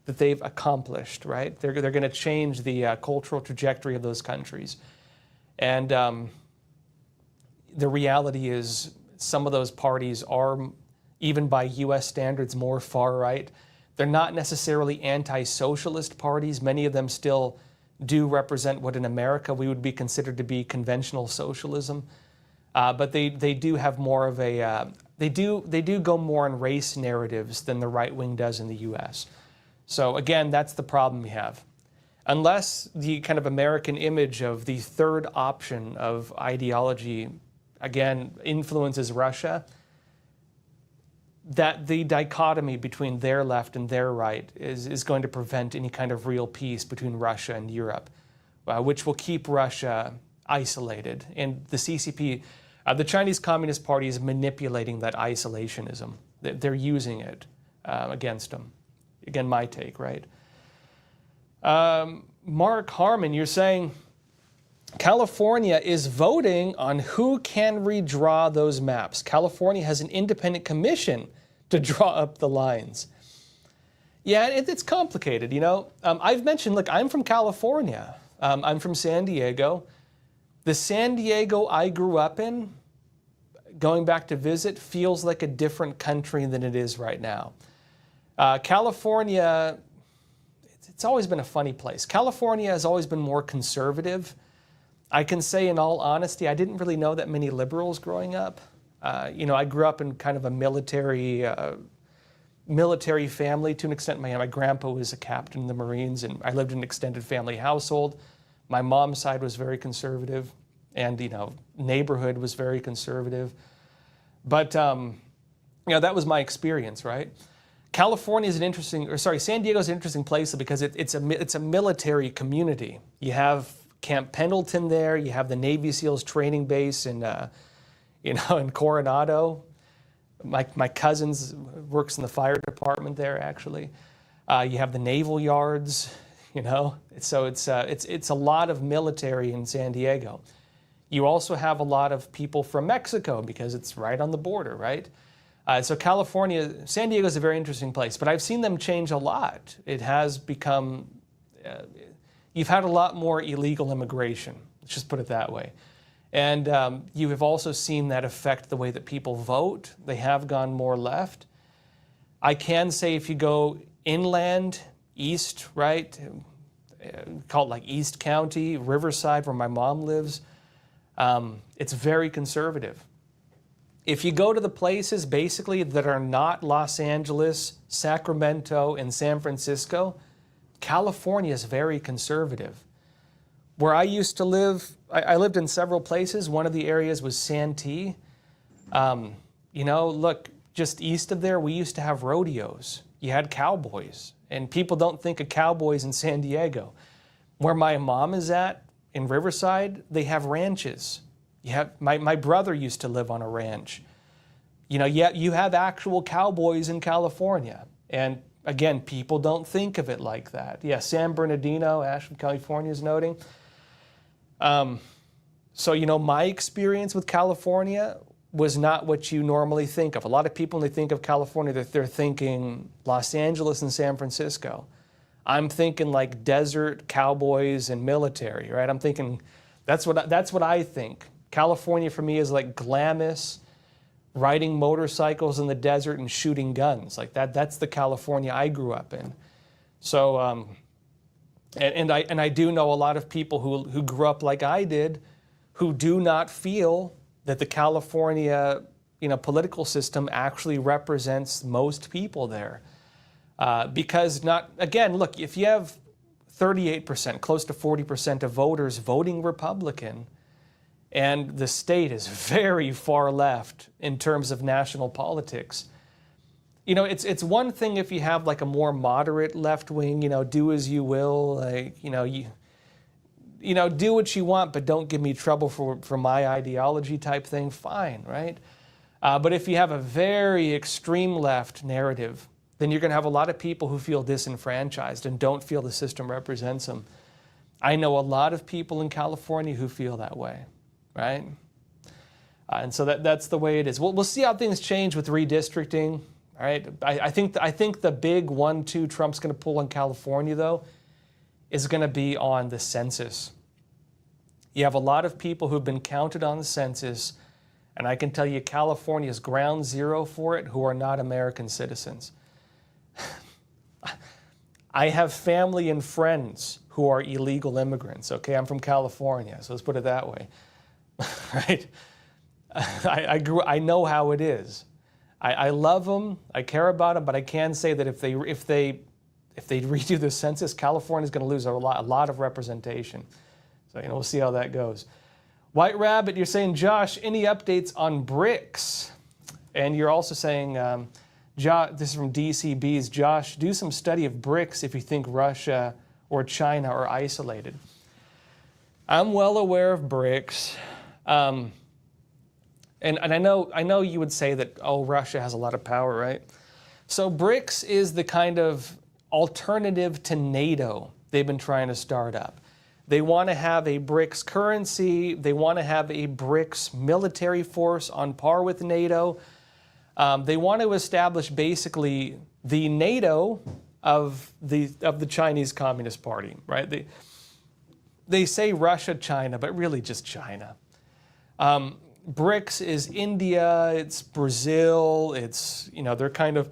they've accomplished, right? They're going to change the cultural trajectory of those countries. And the reality is some of those parties are, even by U.S. standards, more far right. They're not necessarily anti-socialist parties. Many of them still do represent what in America we would be considered to be conventional socialism. But they do have more of a, they do go more on race narratives than the right wing does in the U.S. So again, that's the problem we have. Unless the kind of American image of the third option of ideology, again, influences Russia, that the dichotomy between their left and their right is going to prevent any kind of real peace between Russia and Europe, which will keep Russia isolated. And the CCP, the Chinese Communist Party, is manipulating that isolationism. They're using it against them. Again, my take, right? Mark Harmon, you're saying California is voting on who can redraw those maps. California has an independent commission to draw up the lines. Yeah, it's complicated, you know. I've mentioned, look, I'm from California. I'm from San Diego. The San Diego I grew up in, going back to visit, feels like a different country than it is right now. California, it's always been a funny place. California has always been more conservative. I can say in all honesty, I didn't really know that many liberals growing up. You know, I grew up in kind of a military family to an extent. My grandpa was a captain in the Marines, and I lived in an extended family household. My mom's side was very conservative, and, you know, neighborhood was very conservative. But, you know, that was my experience, right? California is San Diego is an interesting place because it's a military community. You have Camp Pendleton there. You have the Navy SEALs training base in Coronado. My cousin works in the fire department there, actually. You have the naval yards, So it's a lot of military in San Diego. You also have a lot of people from Mexico because it's right on the border, right? So California, San Diego is a very interesting place, but I've seen them change a lot. It has become, you've had a lot more illegal immigration, let's just put it that way. And you have also seen that affect the way that people vote. They have gone more left. I can say if you go inland, east, right, call it like East County, Riverside, where my mom lives, it's very conservative. If you go to the places basically that are not Los Angeles, Sacramento, and San Francisco, California is very conservative. Where I used to live, I lived in several places. One of the areas was Santee. Look, just east of there, we used to have rodeos. You had cowboys, and people don't think of cowboys in San Diego. Where my mom is at, in Riverside, they have ranches. You have my brother used to live on a ranch. You have actual cowboys in California. And again, people don't think of it like that. Yeah, San Bernardino, Ashland, California is noting. My experience with California was not what you normally think of. A lot of people, when they think of California, they're thinking Los Angeles and San Francisco. I'm thinking like desert, cowboys, and military, right? I'm thinking, that's what I think. California for me is like Glamis, riding motorcycles in the desert and shooting guns. Like that's the California I grew up in. So, and I do know a lot of people who grew up like I did, who do not feel that the California, political system actually represents most people there. Because look, if you have 38%, close to 40% of voters voting Republican, and the state is very far left in terms of national politics, it's one thing if you have like a more moderate left wing, do as you will, like, do what you want, but don't give me trouble for my ideology type thing, fine, right? But if you have a very extreme left narrative, then you're going to have a lot of people who feel disenfranchised and don't feel the system represents them. I know a lot of people in California who feel that way, right? And so that's the way it is. We'll see how things change with redistricting, all right? I think the big 1-2 Trump's going to pull in California, though, is going to be on the census. You have a lot of people who've been counted on the census, and I can tell you California is ground zero for it, who are not American citizens. I have family and friends who are illegal immigrants, okay? I'm from California, so let's put it that way, right? I know how it is. I love them, I care about them, but I can say that if they redo the census, California is going to lose a lot of representation. So, we'll see how that goes. White Rabbit, you're saying, Josh, any updates on BRICS? And you're also saying, this is from DCB's, Josh, do some study of BRICS if you think Russia or China are isolated. I'm well aware of BRICS. And I know you would say that, Russia has a lot of power, right? So BRICS is the kind of alternative to NATO they've been trying to start up. They want to have a BRICS currency. They want to have a BRICS military force on par with NATO. They want to establish basically the NATO of the Chinese Communist Party, right? They say Russia, China, but really just China. BRICS is India, it's Brazil, it's, they're kind of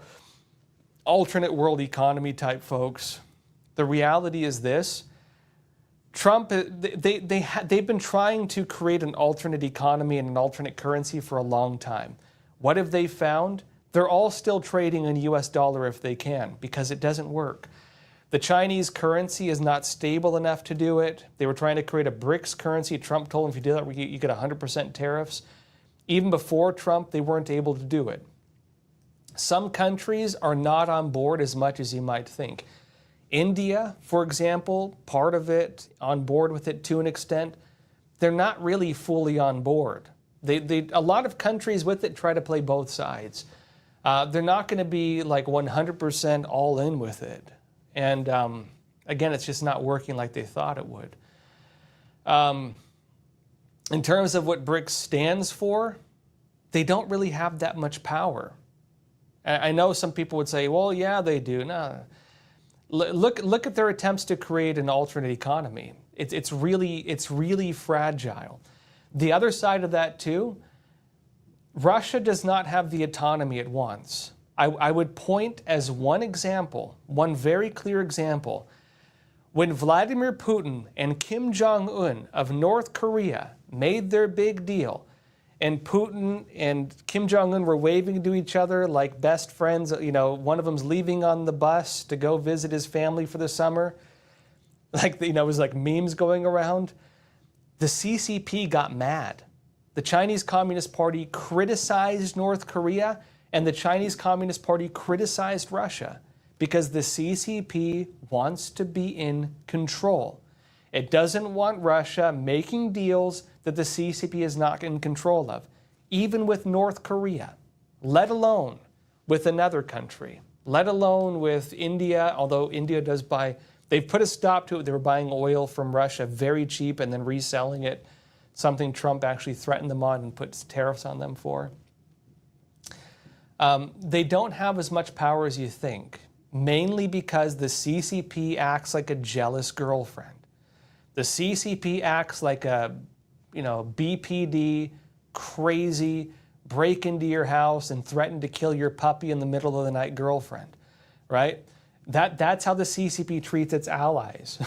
alternate world economy type folks. The reality is this: Trump, they've been trying to create an alternate economy and an alternate currency for a long time. What have they found? They're all still trading in US dollar if they can, because it doesn't work. The Chinese currency is not stable enough to do it. They were trying to create a BRICS currency. Trump told them if you do that, you get 100% tariffs. Even before Trump, they weren't able to do it. Some countries are not on board as much as you might think. India, for example, part of it, on board with it to an extent. They're not really fully on board. A lot of countries with it try to play both sides. They're not going to be like 100% all in with it. And again, it's just not working like they thought it would. In terms of what BRICS stands for, they don't really have that much power. I know some people would say, well, yeah, they do. No. Look at their attempts to create an alternate economy. It's really fragile. The other side of that too, Russia does not have the autonomy it wants. I would point as one example, one very clear example, when Vladimir Putin and Kim Jong-un of North Korea made their big deal, and Putin and Kim Jong-un were waving to each other like best friends. You know, one of them's leaving on the bus to go visit his family for the summer. Like, you know, it was like memes going around. The CCP got mad. The Chinese Communist Party criticized North Korea, and the Chinese Communist Party criticized Russia because the CCP wants to be in control. It doesn't want Russia making deals that the CCP is not in control of, even with North Korea, let alone with another country, let alone with India, although India does buy, they've put a stop to it. They were buying oil from Russia very cheap and then reselling it, something Trump actually threatened them on and put tariffs on them for. They don't have as much power as you think, mainly because the CCP acts like a jealous girlfriend. The CCP acts like a, BPD, crazy, break into your house and threaten to kill your puppy in the middle of the night girlfriend, right? That's how the CCP treats its allies.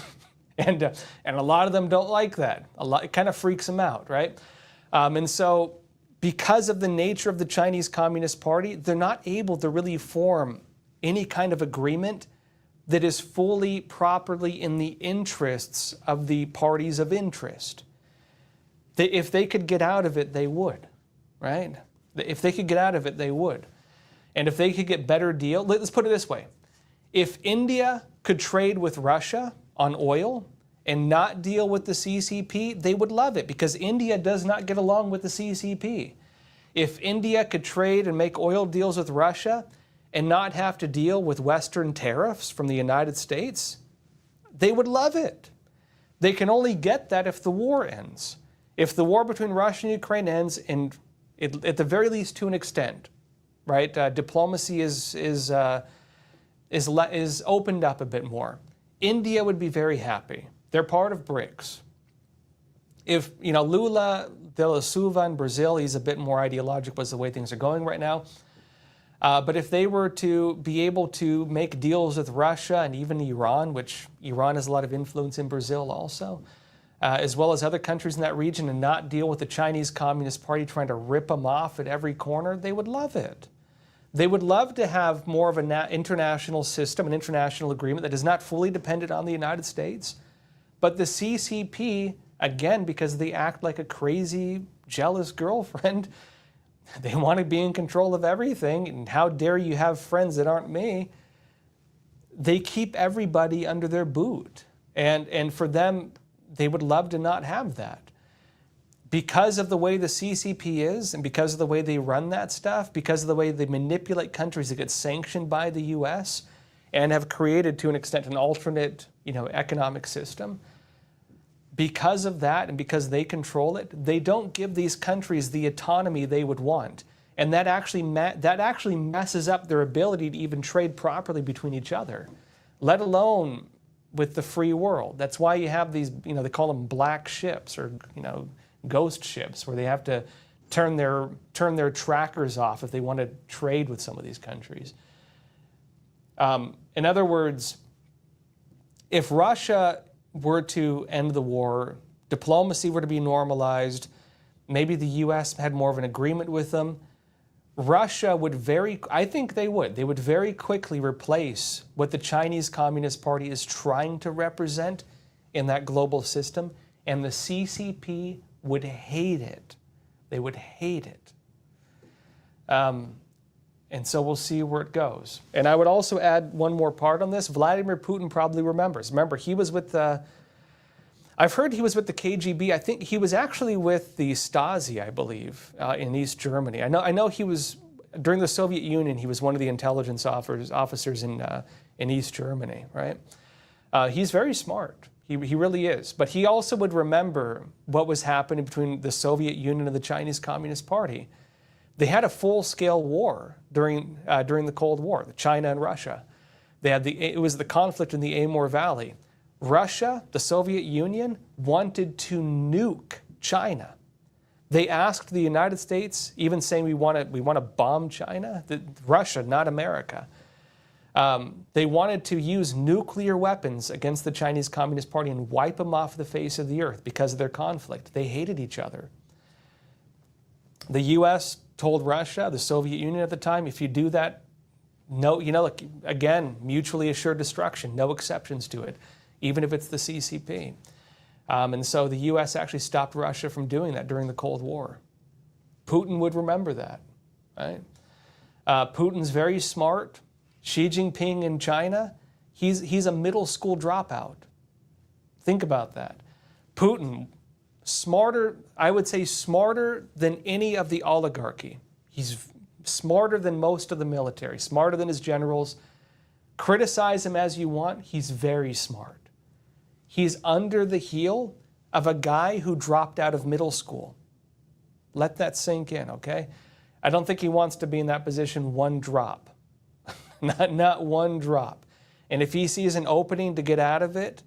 And a lot of them don't like that. It kind of freaks them out, right? And so because of the nature of the Chinese Communist Party, they're not able to really form any kind of agreement that is fully, properly in the interests of the parties of interest. If they could get out of it, they would, right? If they could get out of it, they would. And if they could get better deal, let's put it this way. If India could trade with Russia on oil and not deal with the CCP, they would love it because India does not get along with the CCP. If India could trade and make oil deals with Russia and not have to deal with Western tariffs from the United States, they would love it. They can only get that if the war ends. If the war between Russia and Ukraine ends, and at the very least to an extent, right? Diplomacy is opened up a bit more. India would be very happy. They're part of BRICS. If, Lula da Silva in Brazil, he's a bit more ideological as the way things are going right now. But if they were to be able to make deals with Russia and even Iran, which Iran has a lot of influence in Brazil also, as well as other countries in that region, and not deal with the Chinese Communist Party trying to rip them off at every corner, they would love it. They would love to have more of an international system, an international agreement that is not fully dependent on the United States. But the CCP, again, because they act like a crazy, jealous girlfriend, they want to be in control of everything. And how dare you have friends that aren't me? They keep everybody under their boot. And for them, they would love to not have that. Because of the way the CCP is, and because of the way they run that stuff, because of the way they manipulate countries that get sanctioned by the U.S. and have created, to an extent, an alternate, economic system, because of that and because they control it, they don't give these countries the autonomy they would want. And that actually messes up their ability to even trade properly between each other, let alone with the free world. That's why you have these, they call them black ships or, ghost ships, where they have to turn their trackers off if they want to trade with some of these countries. In other words, if Russia were to end the war, diplomacy were to be normalized, maybe the U.S. had more of an agreement with them, Russia would I think they would very quickly replace what the Chinese Communist Party is trying to represent in that global system, and the CCP would hate it. They would hate it. And And so we'll see where it goes. And I would also add one more part on this. Vladimir Putin probably remembers. Remember, he was with the, I've heard he was with the KGB. I think he was actually with the Stasi, I believe, in East Germany. I know he was, during the Soviet Union, he was one of the intelligence officers in East Germany, right? He's very smart. He really is. But he also would remember what was happening between the Soviet Union and the Chinese Communist Party. They had a full-scale war during the Cold War, China and Russia. It was the conflict in the Amur Valley. Russia, the Soviet Union, wanted to nuke China. They asked the United States, even saying we want to bomb China, Russia, not America. They wanted to use nuclear weapons against the Chinese Communist Party and wipe them off the face of the earth because of their conflict. They hated each other. The U.S. told Russia, the Soviet Union at the time, if you do that, no, again, mutually assured destruction, no exceptions to it, even if it's the CCP. And so the U.S. actually stopped Russia from doing that during the Cold War. Putin would remember that, right? Putin's very smart. Xi Jinping in China, he's a middle school dropout. Think about that. Putin, smarter, I would say smarter than any of the oligarchy. He's smarter than most of the military, smarter than his generals. Criticize him as you want, he's very smart. He's under the heel of a guy who dropped out of middle school. Let that sink in, okay? I don't think he wants to be in that position one drop. Not one drop. And if he sees an opening to get out of it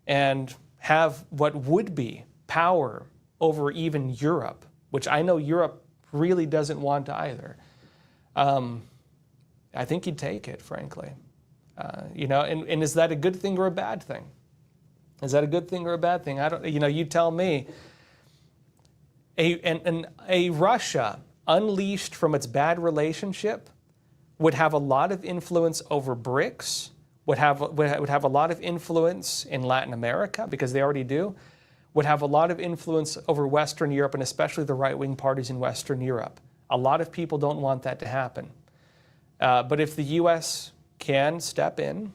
and have what would be power over even Europe, which I know Europe really doesn't want either, I think he'd take it, frankly. And is that a good thing or a bad thing? Is that a good thing or a bad thing? I don't. You tell me. A Russia unleashed from its bad relationship would have a lot of influence over BRICS, would have a lot of influence in Latin America, because they already do, would have a lot of influence over Western Europe, and especially the right-wing parties in Western Europe. A lot of people don't want that to happen. But if the U.S. can step in,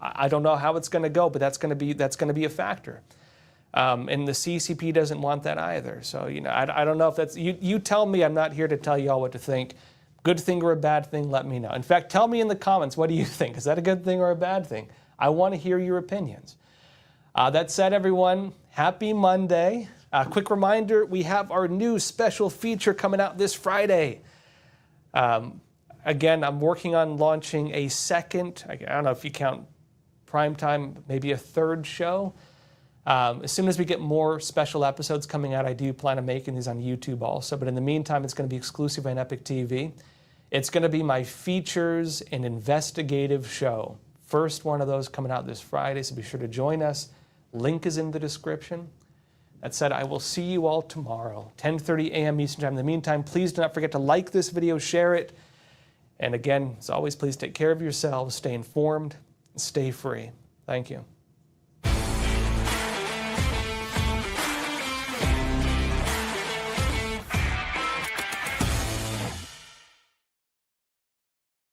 I don't know how it's going to go, but that's going to be a factor. And the CCP doesn't want that either. So, I don't know if that's, you tell me. I'm not here to tell you all what to think. Good thing or a bad thing, let me know. In fact, tell me in the comments, what do you think? Is that a good thing or a bad thing? I want to hear your opinions. That said, everyone, happy Monday. Quick reminder, we have our new special feature coming out this Friday. Again, I'm working on launching a second, I don't know if you count primetime, maybe a third show. As soon as we get more special episodes coming out, I do plan on making these on YouTube also. But in the meantime, it's going to be exclusive on Epic TV. It's going to be my features and investigative show. First one of those coming out this Friday, so be sure to join us. Link is in the description. That said, I will see you all tomorrow, 10:30 a.m. Eastern Time. In the meantime, please do not forget to like this video, share it. And again, as always, please take care of yourselves, stay informed, and stay free. Thank you.